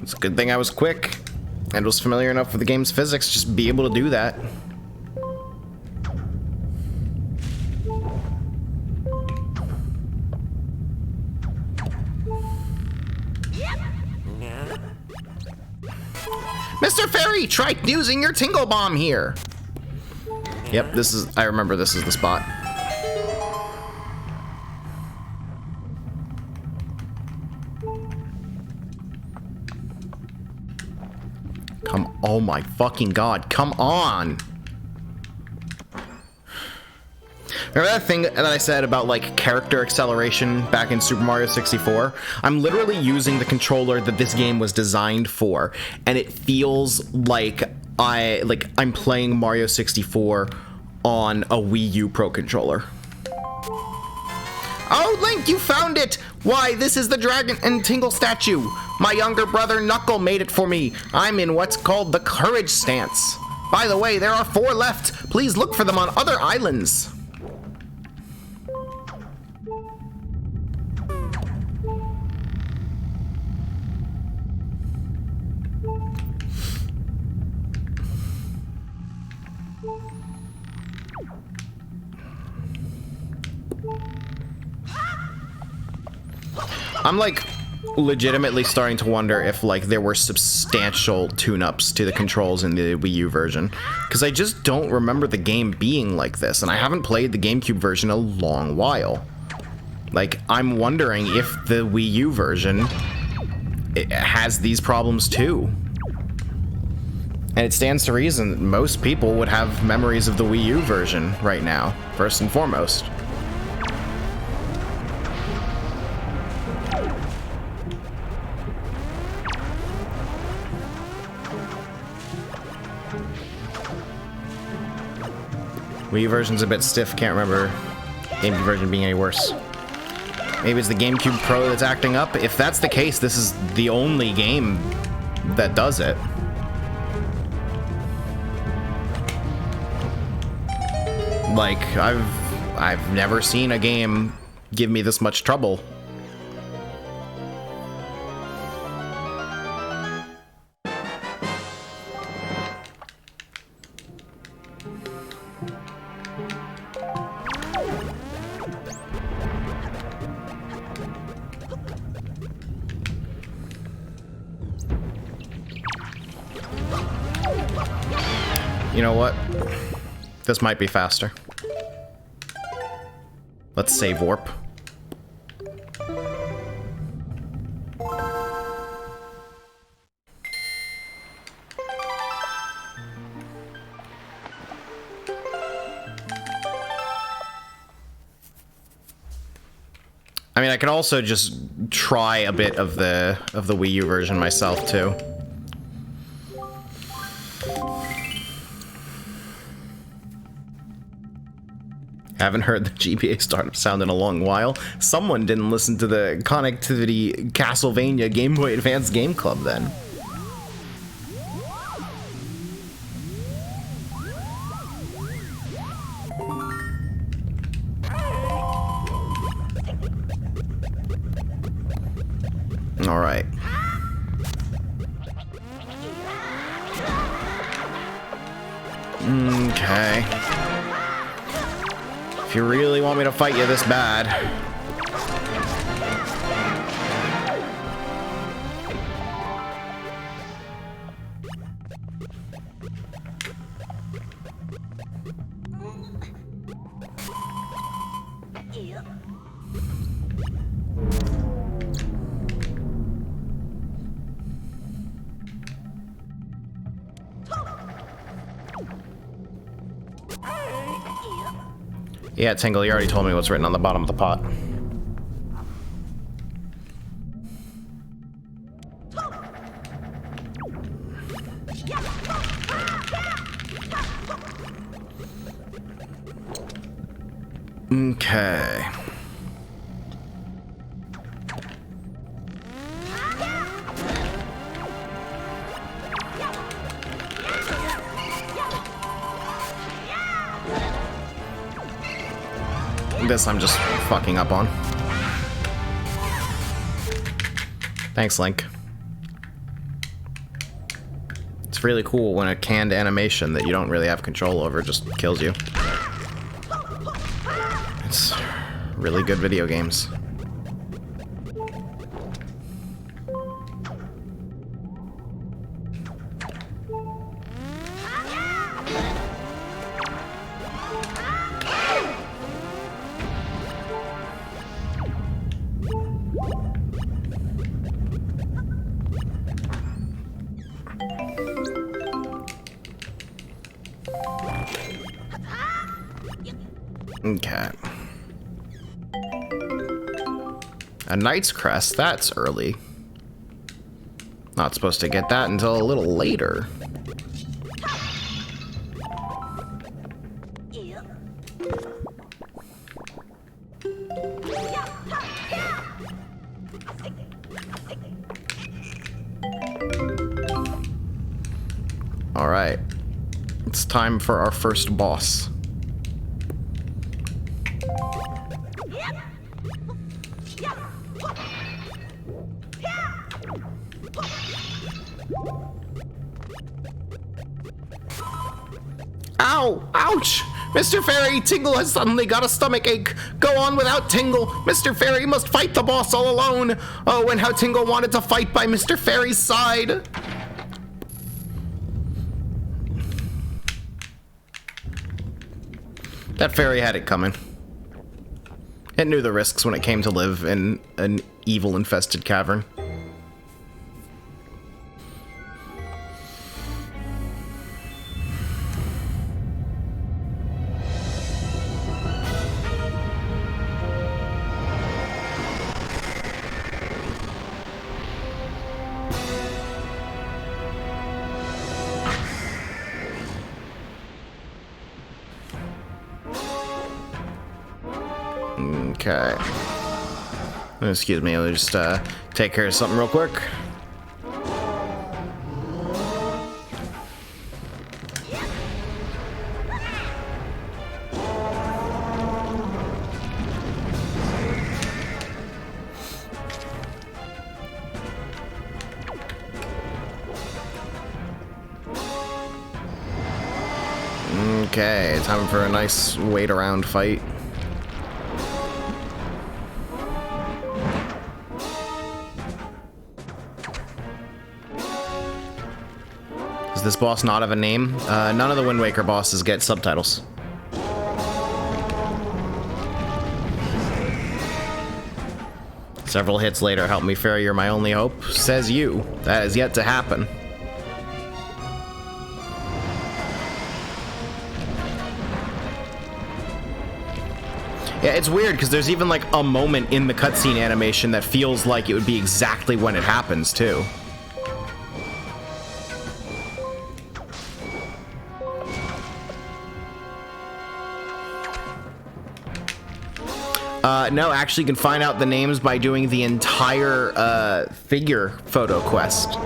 It's a good thing I was quick and was familiar enough with the game's physics just be able to do that. Mr. Fairy, try using your Tingle Bomb here. Yep, this is, I remember this is the spot. Come, oh my fucking god, come on! Remember that thing that I said about, like, character acceleration back in Super Mario 64? I'm literally using the controller that this game was designed for, and it feels like I'm playing Mario 64 on a Wii U Pro Controller. Oh, Link, you found it! Why, this is the Dragon and Tingle statue! My younger brother Knuckle made it for me. I'm in what's called the Courage stance. By the way, there are 4 left. Please look for them on other islands. I'm, like, legitimately starting to wonder if, like, there were substantial tune-ups to the controls in the Wii U version. Because I just don't remember the game being like this, and I haven't played the GameCube version in a long while. Like, I'm wondering if the Wii U version has these problems too. And it stands to reason that most people would have memories of the Wii U version right now, first and foremost. Wii version's a bit stiff, can't remember GameCube version being any worse. Maybe it's the GameCube Pro that's acting up. If that's the case, this is the only game that does it. Like, I've never seen a game give me this much trouble. You know what? This might be faster. Let's save warp. I mean, I could also just try a bit of the Wii U version myself too. Haven't heard the GBA startup sound in a long while. Someone didn't listen to the Connectivity Castlevania Game Boy Advance Game Club then. All right. Okay. If you really want me to fight you this bad. Yeah, Tingle, you already told me what's written on the bottom of the pot. Okay. This I'm just fucking up on. Thanks, Link. It's really cool when a canned animation that you don't really have control over just kills you. It's really good video games. Okay. A Knight's Crest, that's early. Not supposed to get that until a little later. All right. It's time for our first boss. Ow! Ouch! Mr. Fairy, Tingle has suddenly got a stomach ache. Go on without Tingle. Mr. Fairy must fight the boss all alone. Oh, and how Tingle wanted to fight by Mr. Fairy's side. That fairy had it coming. It knew the risks when it came to live in an evil-infested cavern. Okay. Excuse me, I'll just take care of something real quick. Okay, time for a nice wait around fight. Does this boss not have a name? None of the Wind Waker bosses get subtitles. Several hits later, help me, Fairy, you're my only hope. Says you. That is yet to happen. Yeah, it's weird because there's even like a moment in the cutscene animation that feels like it would be exactly when it happens too. No, actually you can find out the names by doing the entire figure photo quest.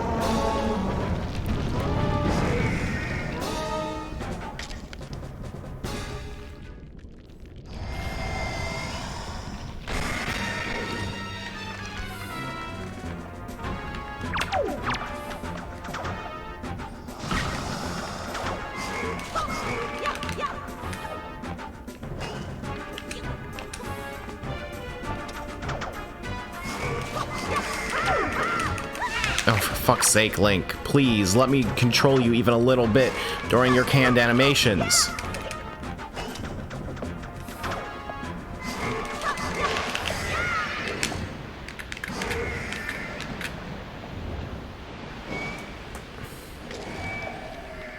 Oh, for fuck's sake, Link. Please, let me control you even a little bit during your canned animations.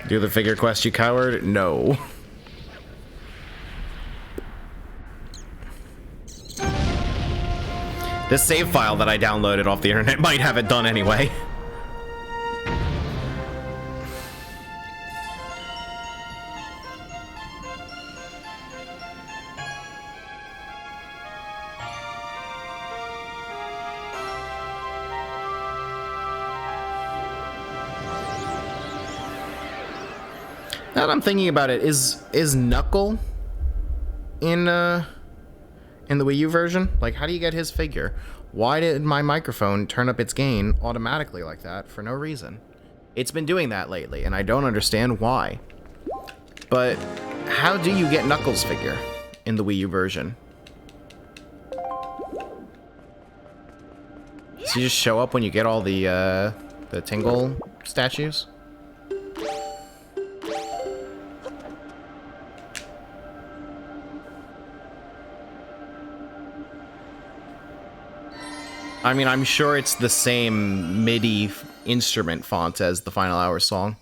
Do the figure quest, you coward? No. This save file that I downloaded off the internet might have it done anyway. Now that I'm thinking about it, is Knuckle in the Wii U version? Like, how do you get his figure? Why did my microphone turn up its gain automatically like that for no reason? It's been doing that lately, and I don't understand why. But how do you get Knuckles' figure in the Wii U version? Does he just show up when you get all the Tingle statues? I mean, I'm sure it's the same MIDI instrument font as the Final Hour song.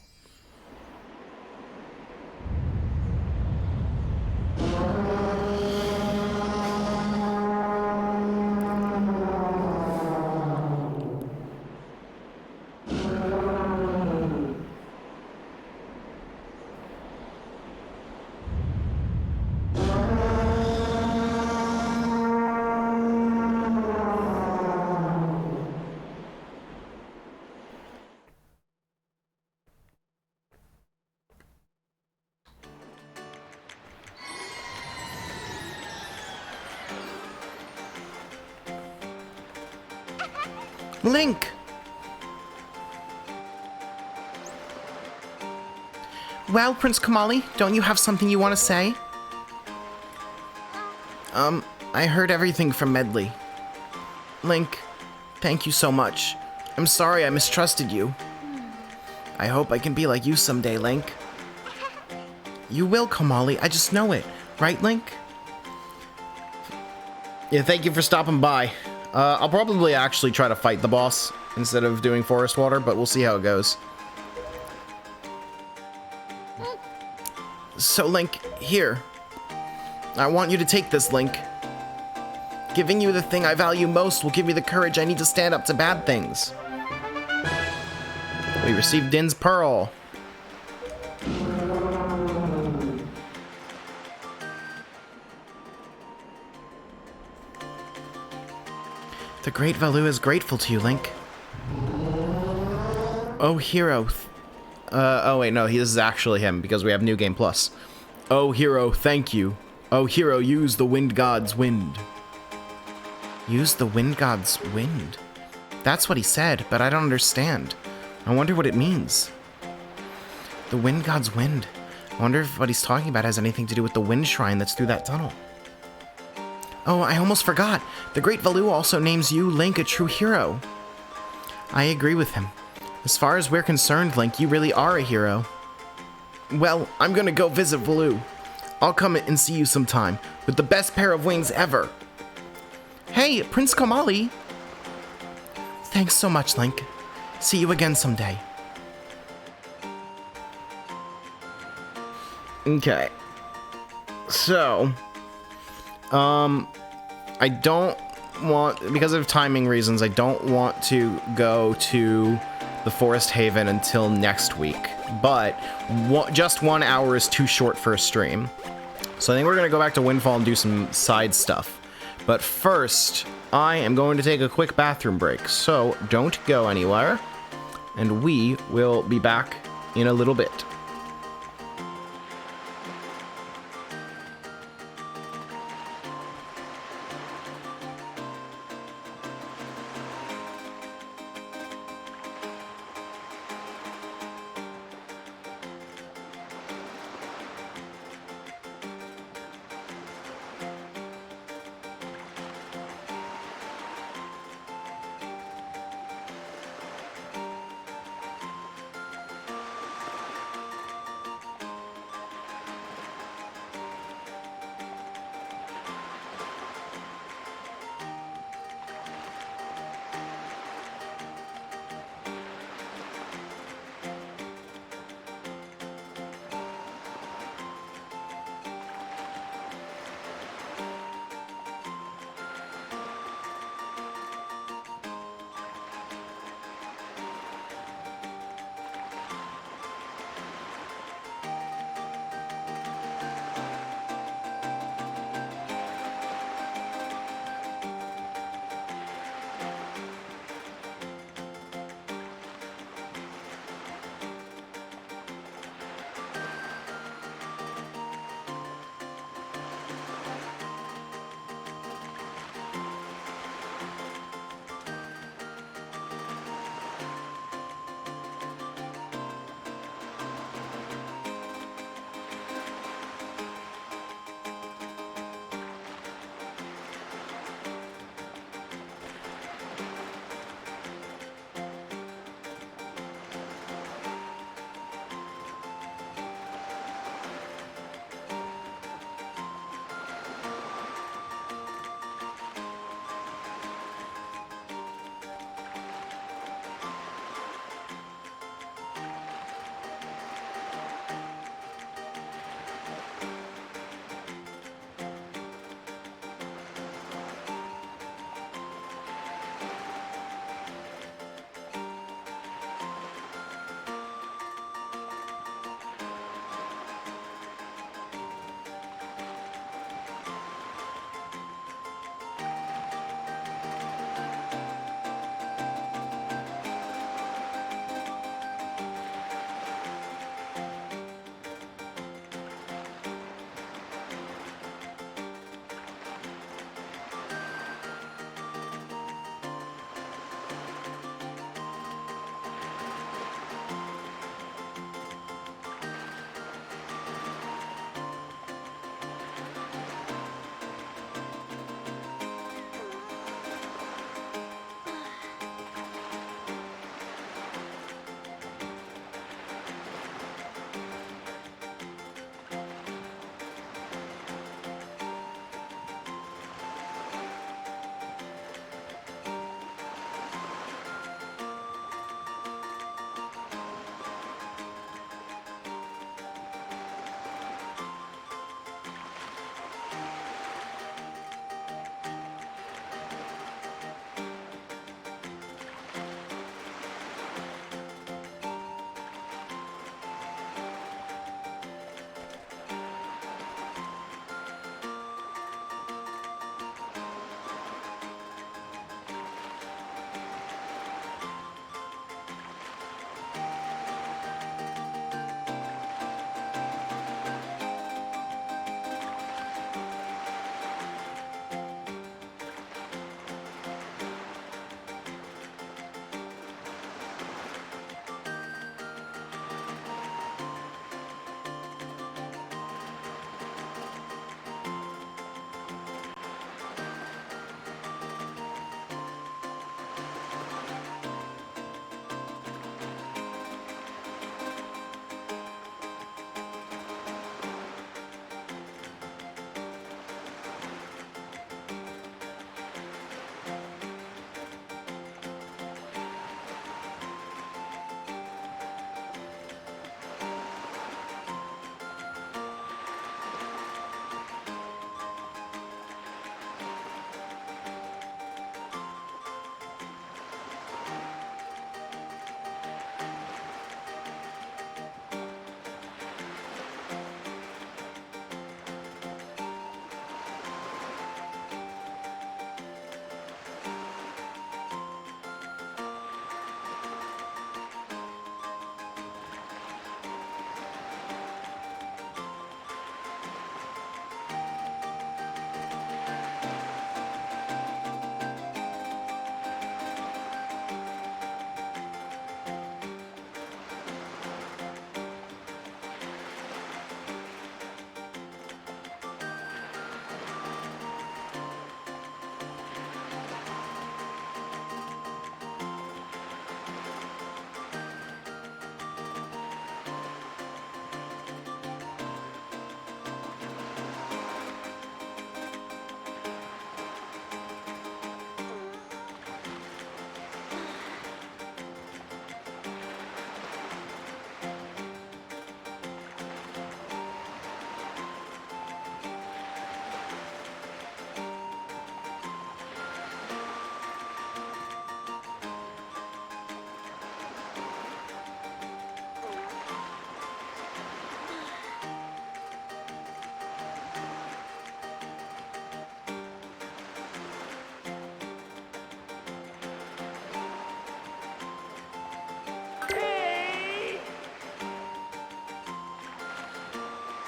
Link! Well, Prince Kamali, don't you have something you want to say? I heard everything from Medley. Link, thank you so much. I'm sorry I mistrusted you. I hope I can be like you someday, Link. You will, Kamali, I just know it. Right, Link? Yeah, thank you for stopping by. I'll probably actually try to fight the boss instead of doing Forest Water, but we'll see how it goes. So, Link, here. I want you to take this, Link. Giving you the thing I value most will give me the courage I need to stand up to bad things. We received Din's Pearl. The Great Valu is grateful to you, Link. Oh, hero. Oh wait, no, this is actually him, because we have New Game Plus. Oh, hero, thank you. Oh, hero, use the Wind God's wind. Use the Wind God's wind? That's what he said, but I don't understand. I wonder what it means. The Wind God's wind. I wonder if what he's talking about has anything to do with the wind shrine that's through that tunnel. Oh, I almost forgot. The Great Valu also names you, Link, a true hero. I agree with him. As far as we're concerned, Link, you really are a hero. Well, I'm gonna go visit Valu. I'll come and see you sometime, with the best pair of wings ever. Hey, Prince Kamali! Thanks so much, Link. See you again someday. Okay. So, I don't want, because of timing reasons, I don't want to go to the Forest Haven until next week. But just 1 hour is too short for a stream. So I think we're going to go back to Windfall and do some side stuff. But first, I am going to take a quick bathroom break. So don't go anywhere. And we will be back in a little bit.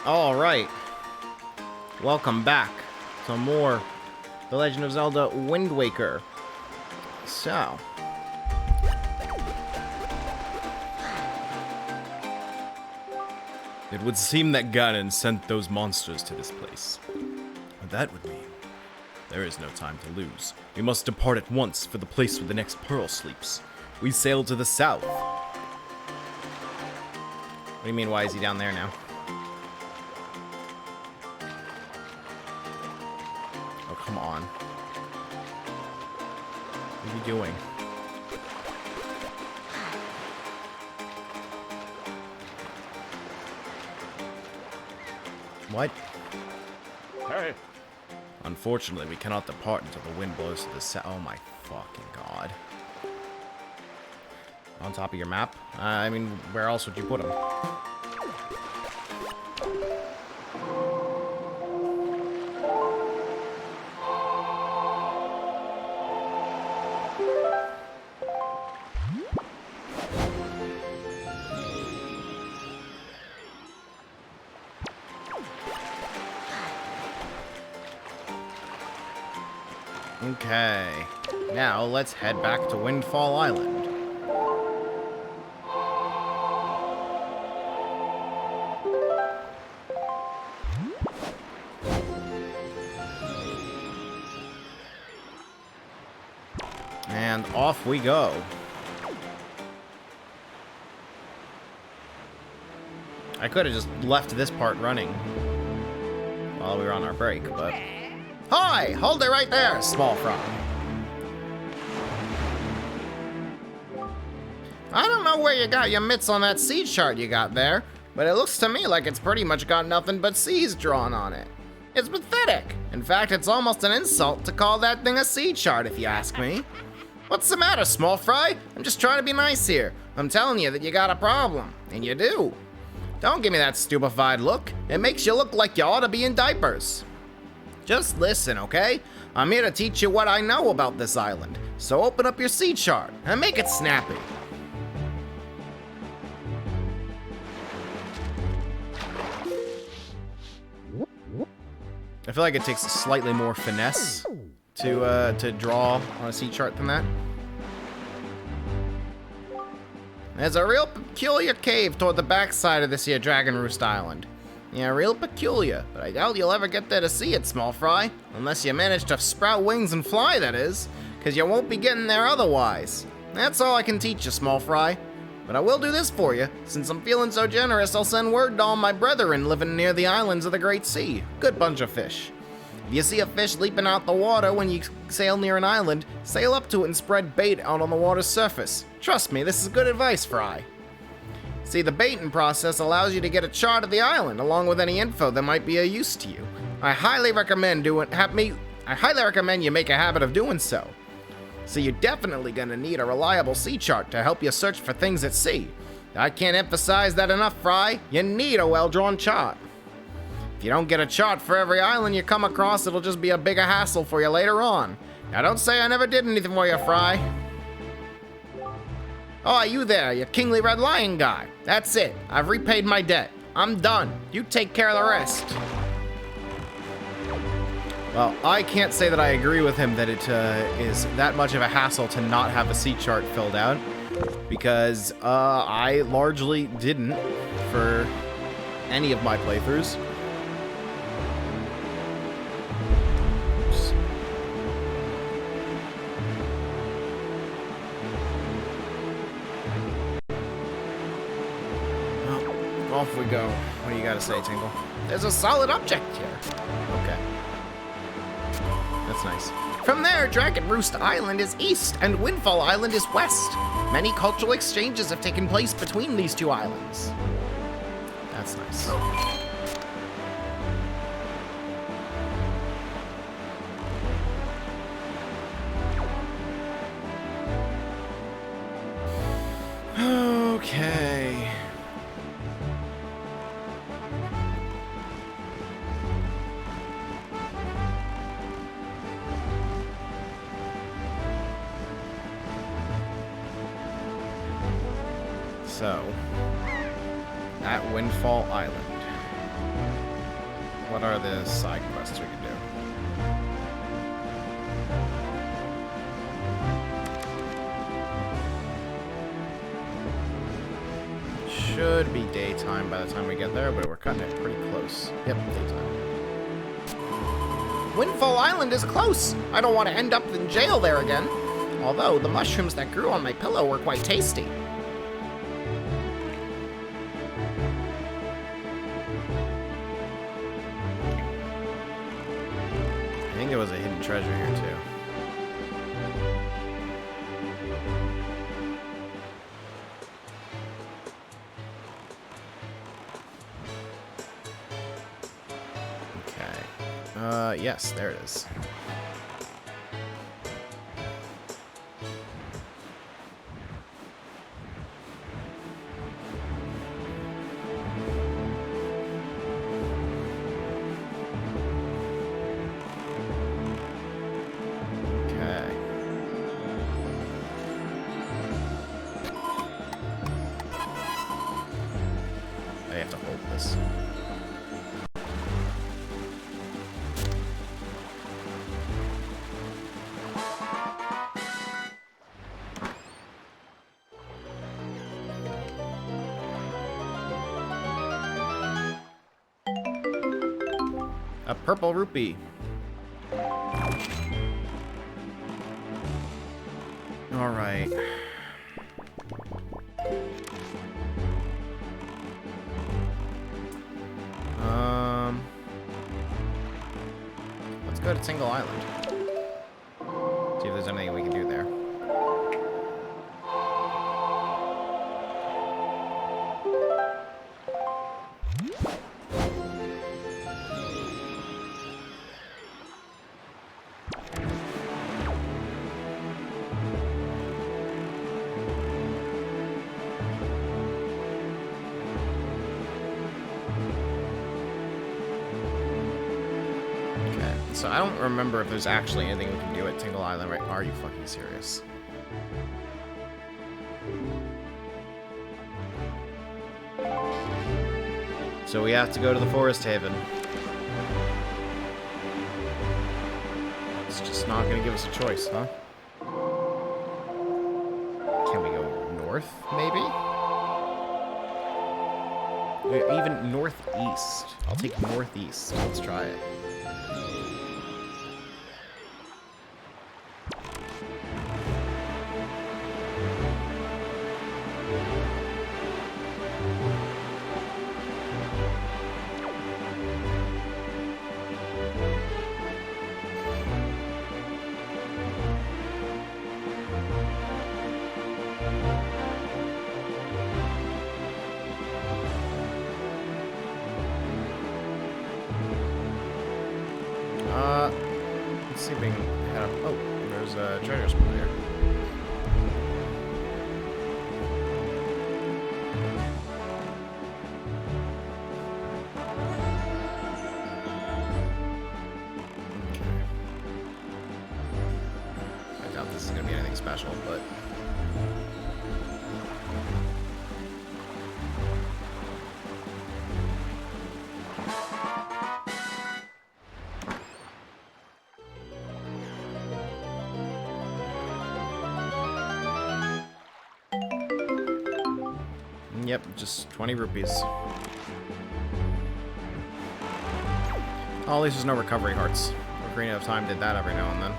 Alright. Welcome back to more The Legend of Zelda Wind Waker. So. It would seem that Ganon sent those monsters to this place. And that would mean there is no time to lose. We must depart at once for the place where the next pearl sleeps. We sail to the south. What do you mean, why is he down there now? Oh, come on. What are you doing? What? Hey. Unfortunately, we cannot depart until the wind blows to the south. Oh my fucking god. On top of your map? I mean, where else would you put them? Okay, now let's head back to Windfall Island. And off we go. I could have just left this part running while we were on our break, but... Hi! Hold it right there, small fry. I don't know where you got your mitts on that sea chart you got there, but it looks to me like it's pretty much got nothing but seas drawn on it. It's pathetic. In fact, it's almost an insult to call that thing a sea chart, if you ask me. What's the matter, small fry? I'm just trying to be nice here. I'm telling you that you got a problem, and you do. Don't give me that stupefied look. It makes you look like you ought to be in diapers. Just listen, okay? I'm here to teach you what I know about this island. So open up your sea chart and make it snappy. I feel like it takes slightly more finesse to draw on a sea chart than that. There's a real peculiar cave toward the backside of this here Dragon Roost Island. Yeah, real peculiar, but I doubt you'll ever get there to see it, small fry. Unless you manage to sprout wings and fly, that is. Because you won't be getting there otherwise. That's all I can teach you, small fry. But I will do this for you. Since I'm feeling so generous, I'll send word to all my brethren living near the islands of the Great Sea. Good bunch of fish. If you see a fish leaping out the water when you sail near an island, sail up to it and spread bait out on the water's surface. Trust me, this is good advice, Fry. See, the baiting process allows you to get a chart of the island, along with any info that might be of use to you. I highly recommend you make a habit of doing so. So you're definitely gonna need a reliable sea chart to help you search for things at sea. I can't emphasize that enough, Fry. You need a well-drawn chart. If you don't get a chart for every island you come across, it'll just be a bigger hassle for you later on. Now don't say I never did anything for you, Fry. Oh, you there, you kingly red lion guy. That's it. I've repaid my debt. I'm done. You take care of the rest. Well, I can't say that I agree with him that it is that much of a hassle to not have a sea chart filled out, because I largely didn't for any of my playthroughs. Off we go. What do you gotta say, Tingle? There's a solid object here. Okay. That's nice. From there, Dragon Roost Island is east and Windfall Island is west. Many cultural exchanges have taken place between these two islands. That's nice. Okay. So, at Windfall Island. What are the side quests we can do? Should be daytime by the time we get there, but we're cutting it pretty close. Yep, daytime. Windfall Island is close! I don't want to end up in jail there again. Although, the mushrooms that grew on my pillow were quite tasty. I think there was a hidden treasure here, too. Yes, there it is. Okay. I have to hold this. A purple rupee. All right. Let's go to Tingle Island. See if there's anything we can do there. So I don't remember if there's actually anything we can do at Tingle Island, right? Are you fucking serious? So we have to go to the Forest Haven. It's just not gonna give us a choice, huh? Can we go north, maybe? Even northeast. I'll take northeast. Let's try it. Let's see if we can head up. Oh, there's a treasure spot here. Okay. I doubt this is going to be anything special, but... Yep, just 20 rupees. Oh, at least there's no recovery hearts. Ocarina of Time did that every now and then.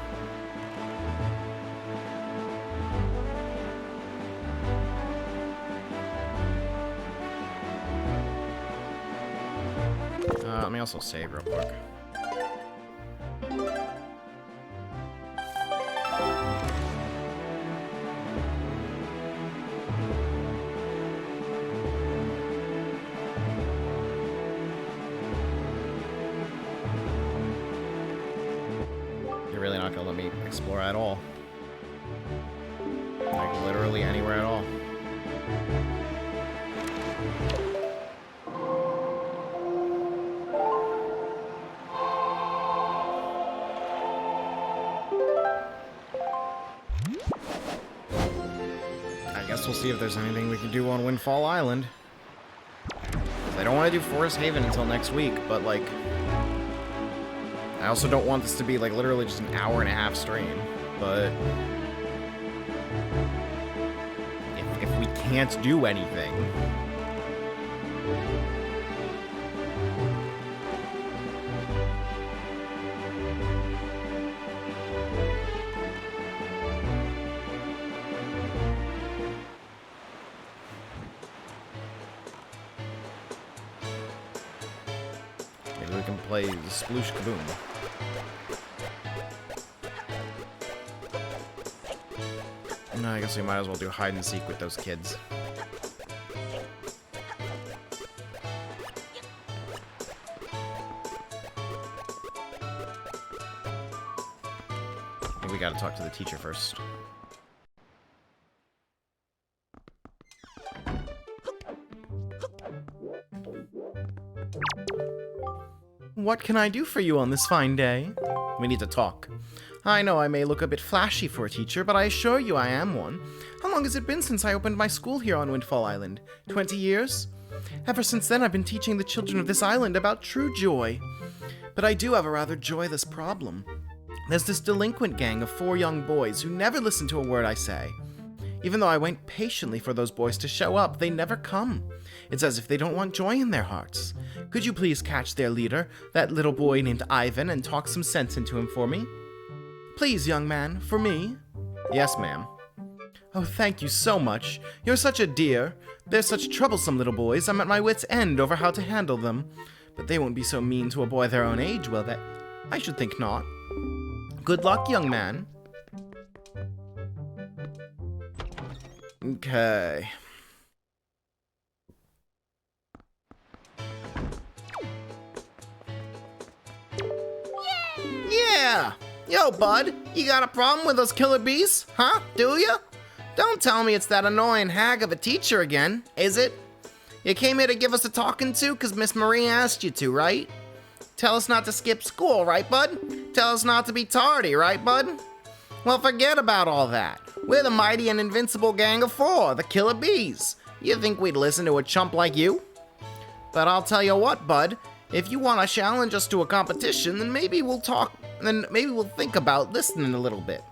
Let me also save real quick. You're really not gonna let me explore at all. Like, literally anywhere at all. I guess we'll see if there's anything we can do on Windfall Island. I don't want to do Forest Haven until next week, but, like... I also don't want this to be, like, literally just an hour-and-a-half stream, but if we can't do anything... Maybe we can play Sploosh Kaboom. No, I guess we might as well do hide and seek with those kids. Maybe we gotta talk to the teacher first. What can I do for you on this fine day? We need to talk. I know I may look a bit flashy for a teacher, but I assure you I am one. How long has it been since I opened my school here on Windfall Island? 20 years? Ever since then I've been teaching the children of this island about true joy. But I do have a rather joyless problem. There's this delinquent gang of 4 young boys who never listen to a word I say. Even though I wait patiently for those boys to show up, they never come. It's as if they don't want joy in their hearts. Could you please catch their leader, that little boy named Ivan, and talk some sense into him for me? Please, young man, for me? Yes, ma'am. Oh, thank you so much. You're such a dear. They're such troublesome little boys, I'm at my wit's end over how to handle them. But they won't be so mean to a boy their own age, will they? I should think not. Good luck, young man. Okay. Yeah! Yo, bud, you got a problem with those killer bees? Huh? Do ya? Don't tell me it's that annoying hag of a teacher again, is it? You came here to give us a talking to because Miss Marie asked you to, right? Tell us not to skip school, right, bud? Tell us not to be tardy, right, bud? Well, forget about all that. We're the mighty and invincible gang of 4, the killer bees. You think we'd listen to a chump like you? But I'll tell you what, bud. If you want to challenge us to a competition, then maybe we'll think about listening a little bit.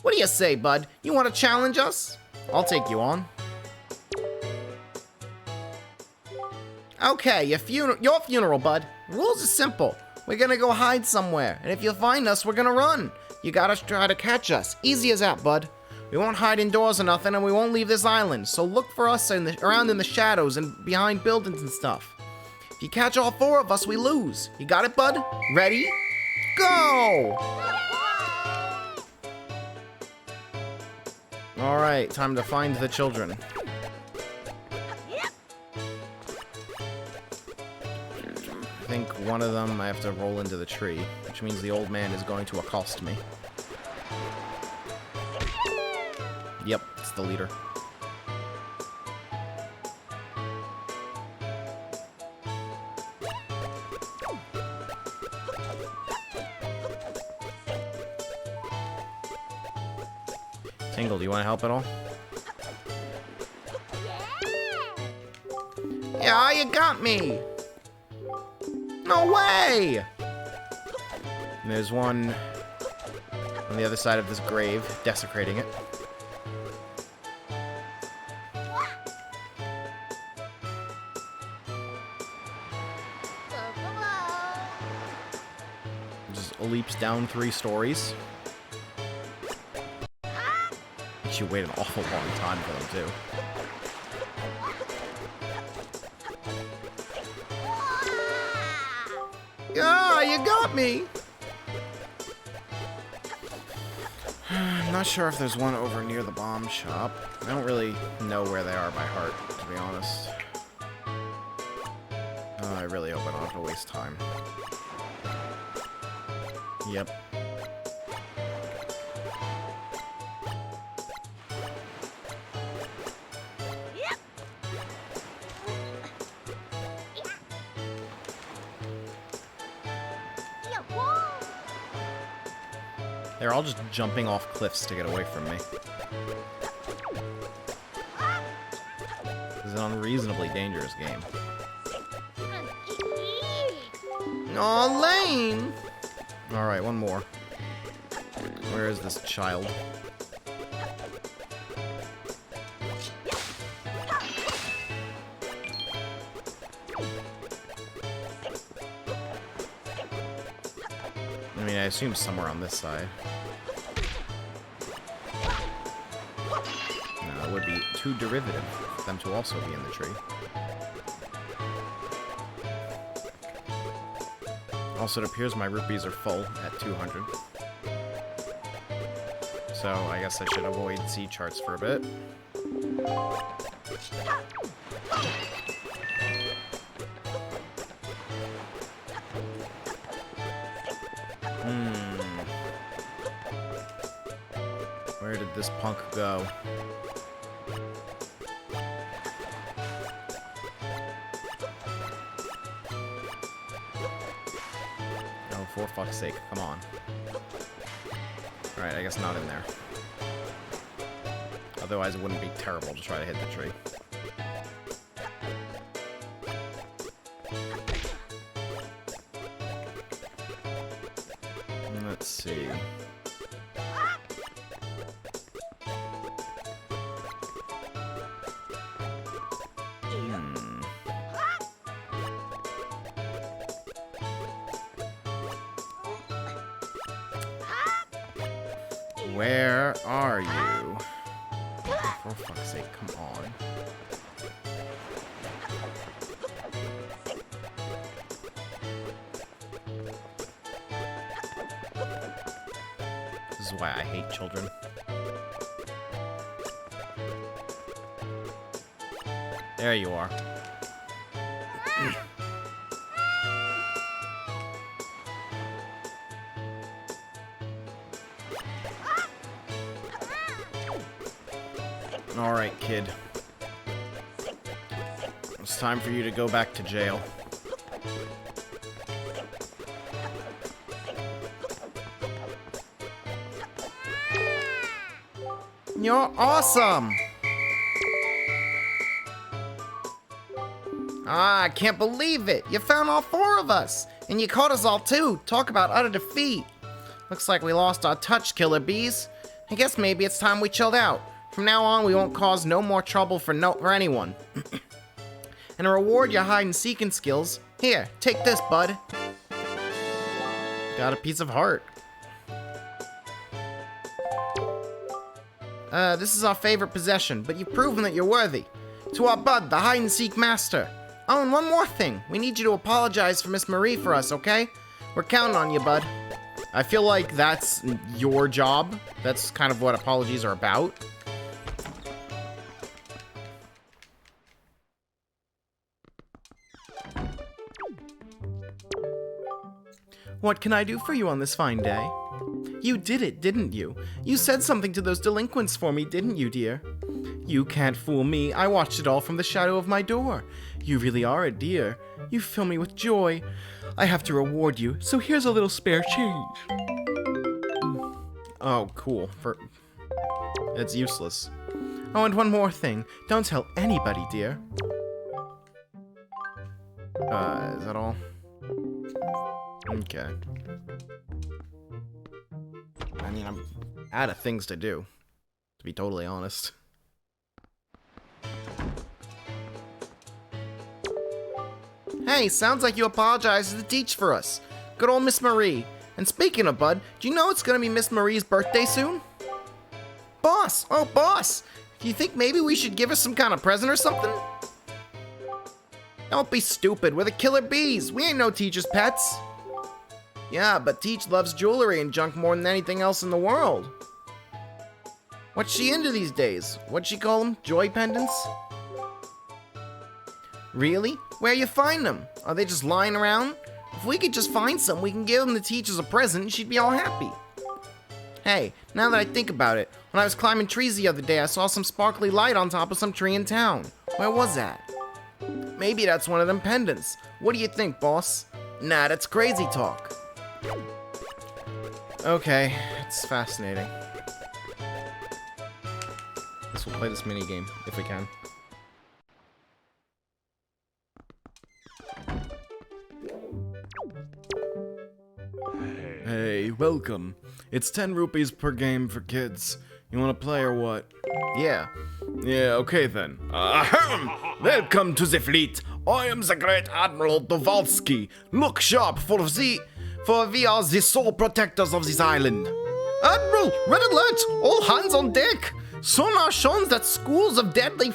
What do you say, bud? You want to challenge us? I'll take you on. Okay, your funeral, bud. Rules are simple. We're gonna go hide somewhere, and if you find us, we're gonna run. You gotta try to catch us. Easy as that, bud. We won't hide indoors or nothing, and we won't leave this island, so look for us around in the shadows and behind buildings and stuff. If you catch all 4 of us, we lose. You got it, bud? Ready? Go! Alright, time to find the children. I think one of them I have to roll into the tree, which means the old man is going to accost me. Yep, it's the leader. Tingle, do you want to help at all? Yeah, you got me! No way! And there's one on the other side of this grave, desecrating it. Just leaps down 3 stories. You wait an awful long time for them, too. Ah, you got me! I'm not sure if there's one over near the bomb shop. I don't really know where they are by heart, to be honest. Oh, I really hope I don't have to waste time. Yep. They're all just jumping off cliffs to get away from me. This is an unreasonably dangerous game. Aw, Lane! Alright, one more. Where is this child? I mean, I assume somewhere on this side. No, it would be too derivative for them to also be in the tree. Also, it appears my rupees are full at 200. So, I guess I should avoid sea charts for a bit. Where did this punk go? Oh, for fuck's sake, come on. Alright, I guess not in there. Otherwise, it wouldn't be terrible to try to hit the tree. Let's see. Where are you? Oh, for fuck's sake, come on. This is why I hate children. There you are. Alright, kid. It's time for you to go back to jail. You're awesome! Ah, I can't believe it! You found all 4 of us! And you caught us all too! Talk about utter defeat! Looks like we lost our touch, killer bees. I guess maybe it's time we chilled out. From now on, we won't cause no more trouble for anyone. And to reward your hide-and-seeking skills, here, take this, bud. Got a piece of heart. This is our favorite possession, but you've proven that you're worthy. To our bud, the hide-and-seek master. Oh, and one more thing. We need you to apologize for Miss Marie for us, okay? We're counting on you, bud. I feel like that's your job. That's kind of what apologies are about. What can I do for you on this fine day? You did it, didn't you? You said something to those delinquents for me, didn't you, dear? You can't fool me. I watched it all from the shadow of my door. You really are a dear. You fill me with joy. I have to reward you, so here's a little spare change. Oh, cool. It's useless. Oh, and one more thing. Don't tell anybody, dear. Is that all? Okay. I mean, I'm out of things to do, to be totally honest. Hey, sounds like you apologized to teach for us. Good old Miss Marie. And speaking of Bud, do you know it's gonna be Miss Marie's birthday soon? Boss! Oh, boss! Do you think maybe we should give her some kind of present or something? Don't be stupid. We're the killer bees. We ain't no teacher's pets. Yeah, but Teach loves jewelry and junk more than anything else in the world. What's she into these days? What'd she call them? Joy pendants? Really? Where you find them? Are they just lying around? If we could just find some, we can give them to Teach as a present and she'd be all happy. Hey, now that I think about it, when I was climbing trees the other day, I saw some sparkly light on top of some tree in town. Where was that? Maybe that's one of them pendants. What do you think, boss? Nah, that's crazy talk. Okay, it's fascinating. Guess we'll play this minigame, if we can. Hey, welcome. It's 10 rupees per game for kids. You wanna play or what? Yeah. Yeah, okay then. Ahem! Welcome to the fleet. I am the great Admiral Dovalsky. Look sharp, for we are the sole protectors of this island. Admiral, red alert! All hands on deck! Sonar shows that schools of deadly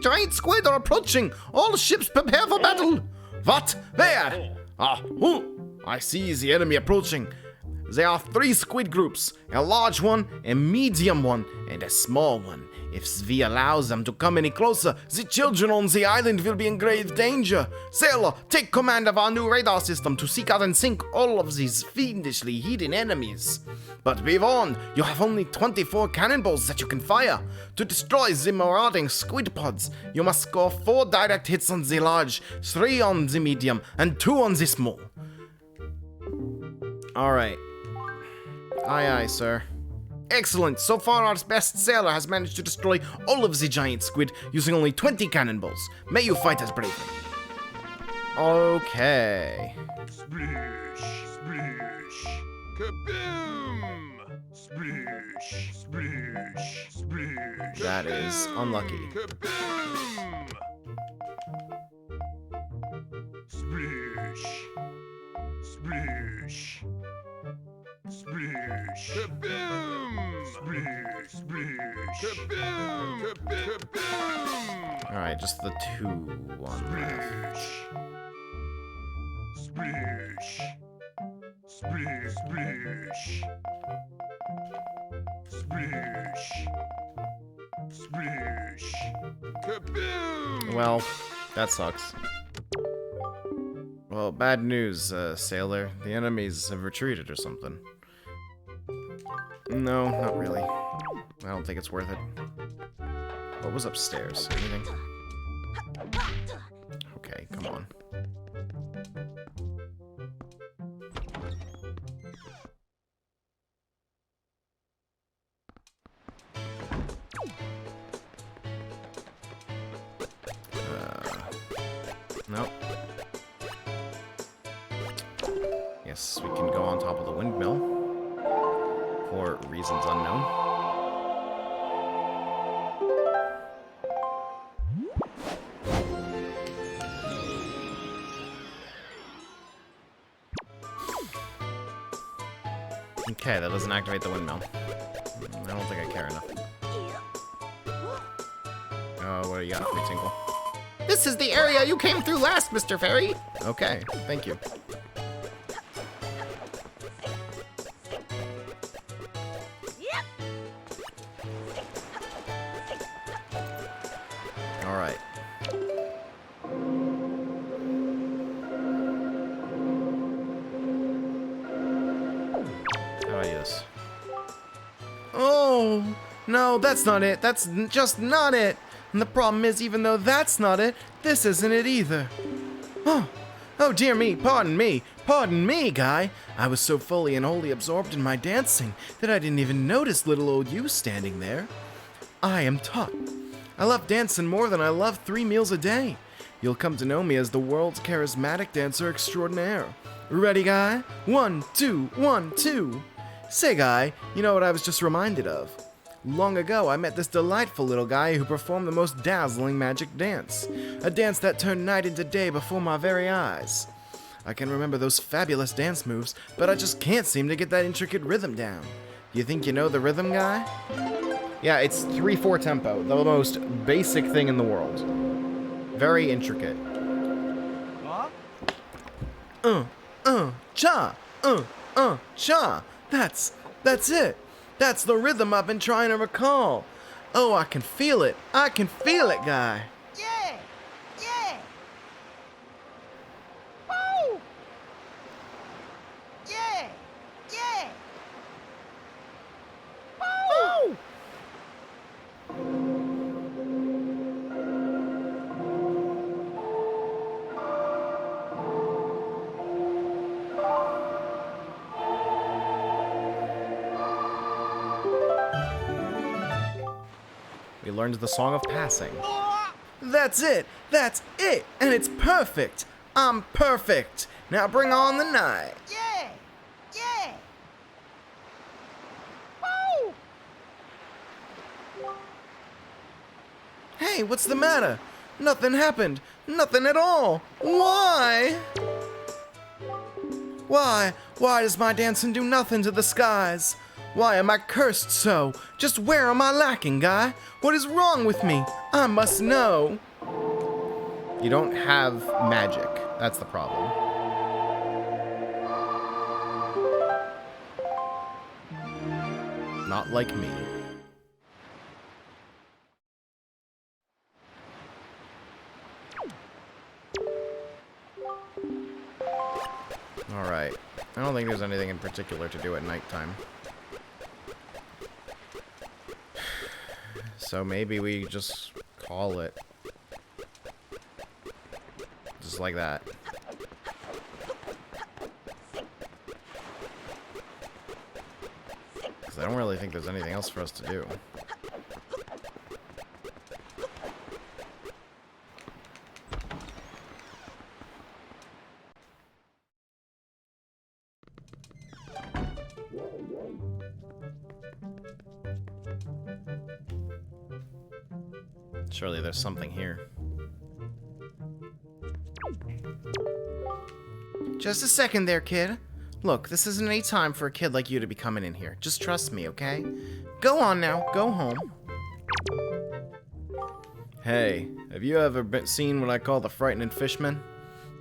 giant squid are approaching. All ships prepare for battle. What? Where? I see the enemy approaching. There are 3 squid groups, a large one, a medium one, and a small one. If we allow them to come any closer, the children on the island will be in grave danger. Sailor, take command of our new radar system to seek out and sink all of these fiendishly hidden enemies. But be warned, you have only 24 cannonballs that you can fire. To destroy the marauding squid pods, you must score 4 direct hits on the large, 3 on the medium, and 2 on the small. Alright. Aye, aye, sir. Excellent! So far our best sailor has managed to destroy all of the giant squid using only 20 cannonballs. May you fight as bravely. Okay. Splish, splish, kaboom! Splish, splish, splish. That is unlucky. Kaboom! Splish, splish, splish, kaboom! Splish, splish, kaboom! Kaboom! Alright, just the 2 one left. Splish, splish, splish, splish, splish, kaboom! Well, that sucks. Well, bad news, sailor. The enemies have retreated or something. No, not really. I don't think it's worth it. What was upstairs? Anything? Okay, come on. Nope. Yes, we can go on top of the windmill. For reasons unknown. Okay, that doesn't activate the windmill. I don't think I care enough. Oh, what do you got for me, Tingle? This is the area you came through last, Mr. Fairy. Okay, thank you. Alright. How do I do this? Oh, no, that's not it. That's just not it. And the problem is, even though that's not it, this isn't it either. Oh dear me, pardon me, guy. I was so fully and wholly absorbed in my dancing that I didn't even notice little old you standing there. I am Tot. I love dancing more than I love 3 meals a day. You'll come to know me as the world's charismatic dancer extraordinaire. Ready, guy? 1, 2, 1, 2. Say, guy, you know what I was just reminded of? Long ago, I met this delightful little guy who performed the most dazzling magic dance. A dance that turned night into day before my very eyes. I can remember those fabulous dance moves, but I just can't seem to get that intricate rhythm down. You think you know the rhythm, guy? Yeah, it's 3/4 tempo, the most basic thing in the world. Very intricate. Cha! Cha! That's it! That's the rhythm I've been trying to recall. Oh, I can feel it. I can feel it, guy. Yeah! Yeah! Woo! Yeah! Yeah! Woo! We learned the Song of Passing. That's it! That's it! And it's perfect! I'm perfect! Now bring on the night! Yeah! Hey, what's the matter? Nothing happened. Nothing at all. Why? Why? Why does my dancing do nothing to the skies? Why am I cursed so? Just where am I lacking, guy? What is wrong with me? I must know. You don't have magic. That's the problem. Not like me. Alright. I don't think there's anything in particular to do at nighttime. So maybe we just call it. Just like that. Because I don't really think there's anything else for us to do. Surely there's something here. Just a second there, kid. Look, this isn't any time for a kid like you to be coming in here. Just trust me, okay? Go on now, go home. Hey, have you ever seen what I call the Frightening Fishman?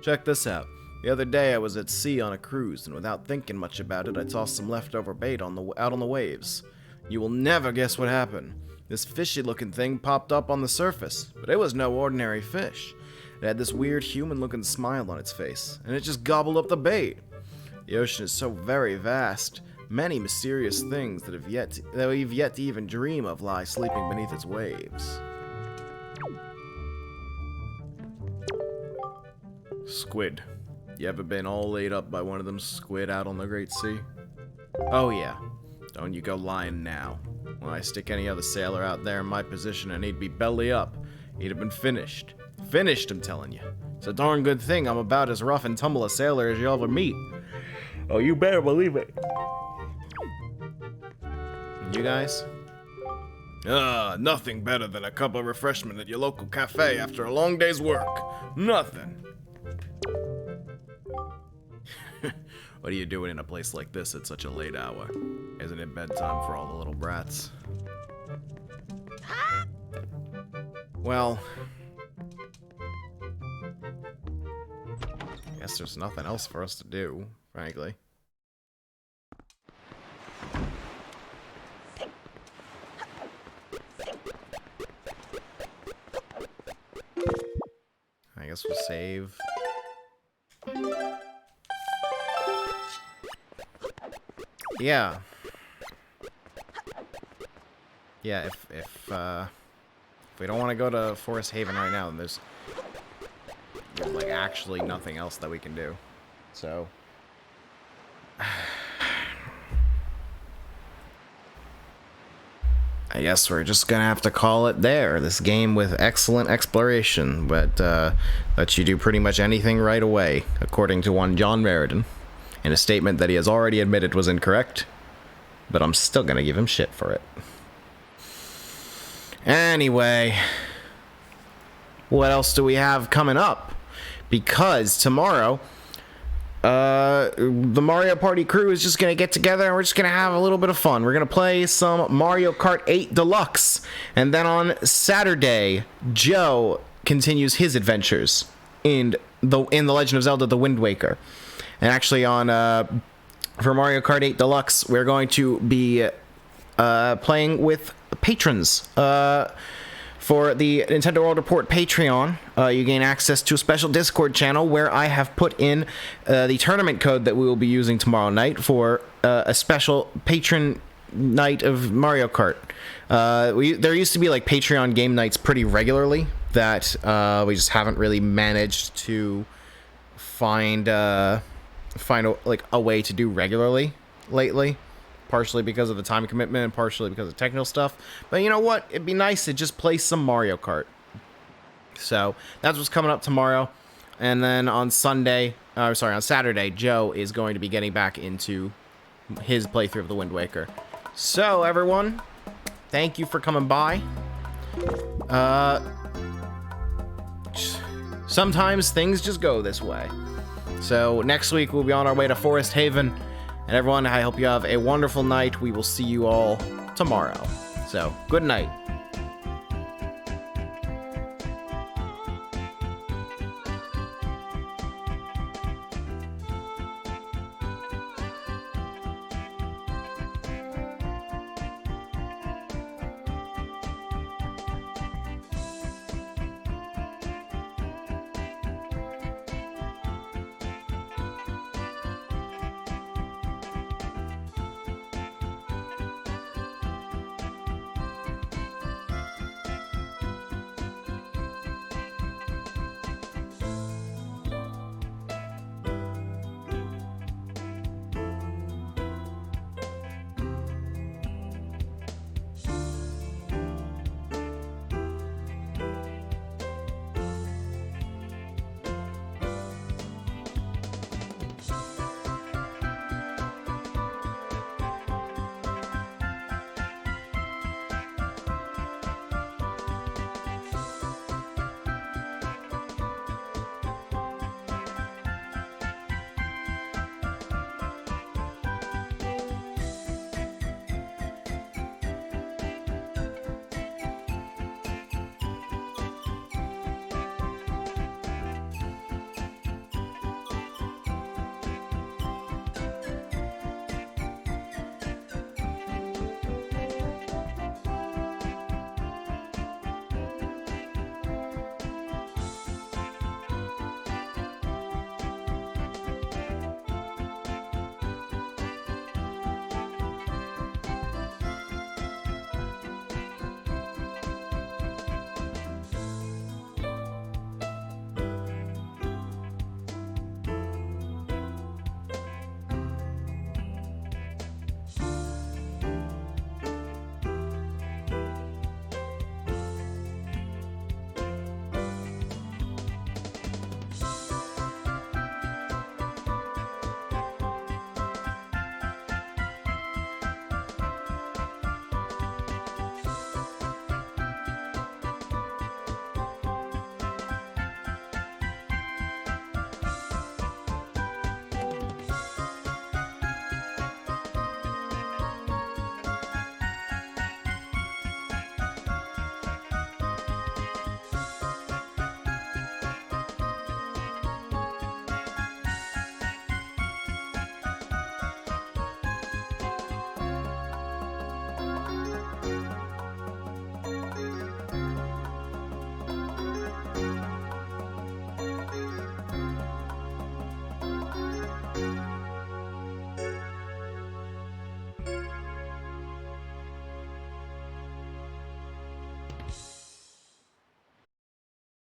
Check this out. The other day I was at sea on a cruise, and without thinking much about it, I tossed some leftover bait out on the waves. You will never guess what happened. This fishy-looking thing popped up on the surface, but it was no ordinary fish. It had this weird human-looking smile on its face, and it just gobbled up the bait. The ocean is so very vast. Many mysterious things that we've yet to even dream of lie sleeping beneath its waves. Squid. You ever been all laid up by one of them squid out on the Great Sea? Oh yeah. Don't you go lying now. When I stick any other sailor out there in my position and he'd be belly up, he'd have been finished. Finished, I'm telling you. It's a darn good thing I'm about as rough and tumble a sailor as you'll ever meet. Oh, you better believe it. You guys? Nothing better than a cup of refreshment at your local cafe after a long day's work. Nothing. What are you doing in a place like this at such a late hour? Isn't it bedtime for all the little brats? Well, I guess there's nothing else for us to do, frankly. I guess we'll save. Yeah. Yeah, if we don't want to go to Forest Haven right now, then there's like actually nothing else that we can do. So I guess we're just gonna have to call it there. This game with excellent exploration, but lets you do pretty much anything right away, according to one John Meriden, in a statement that he has already admitted was incorrect, but I'm still gonna give him shit for it. Anyway, what else do we have coming up? Because tomorrow, the Mario Party crew is just gonna get together and we're just gonna have a little bit of fun. We're gonna play some Mario Kart 8 Deluxe, and then on Saturday, Joe continues his adventures in the Legend of Zelda: The Wind Waker. And actually, for Mario Kart 8 Deluxe, we're going to be playing with patrons. For the Nintendo World Report Patreon, you gain access to a special Discord channel where I have put in the tournament code that we will be using tomorrow night for a special patron night of Mario Kart. There used to be like Patreon game nights pretty regularly that we just haven't really managed to find a way to do regularly lately. Partially because of the time commitment and partially because of technical stuff. But you know what? It'd be nice to just play some Mario Kart. So that's what's coming up tomorrow. And then on Saturday, Joe is going to be getting back into his playthrough of The Wind Waker. So everyone, thank you for coming by. sometimes things just go this way. So next week we'll be on our way to Forest Haven. And everyone, I hope you have a wonderful night. We will see you all tomorrow. So, good night.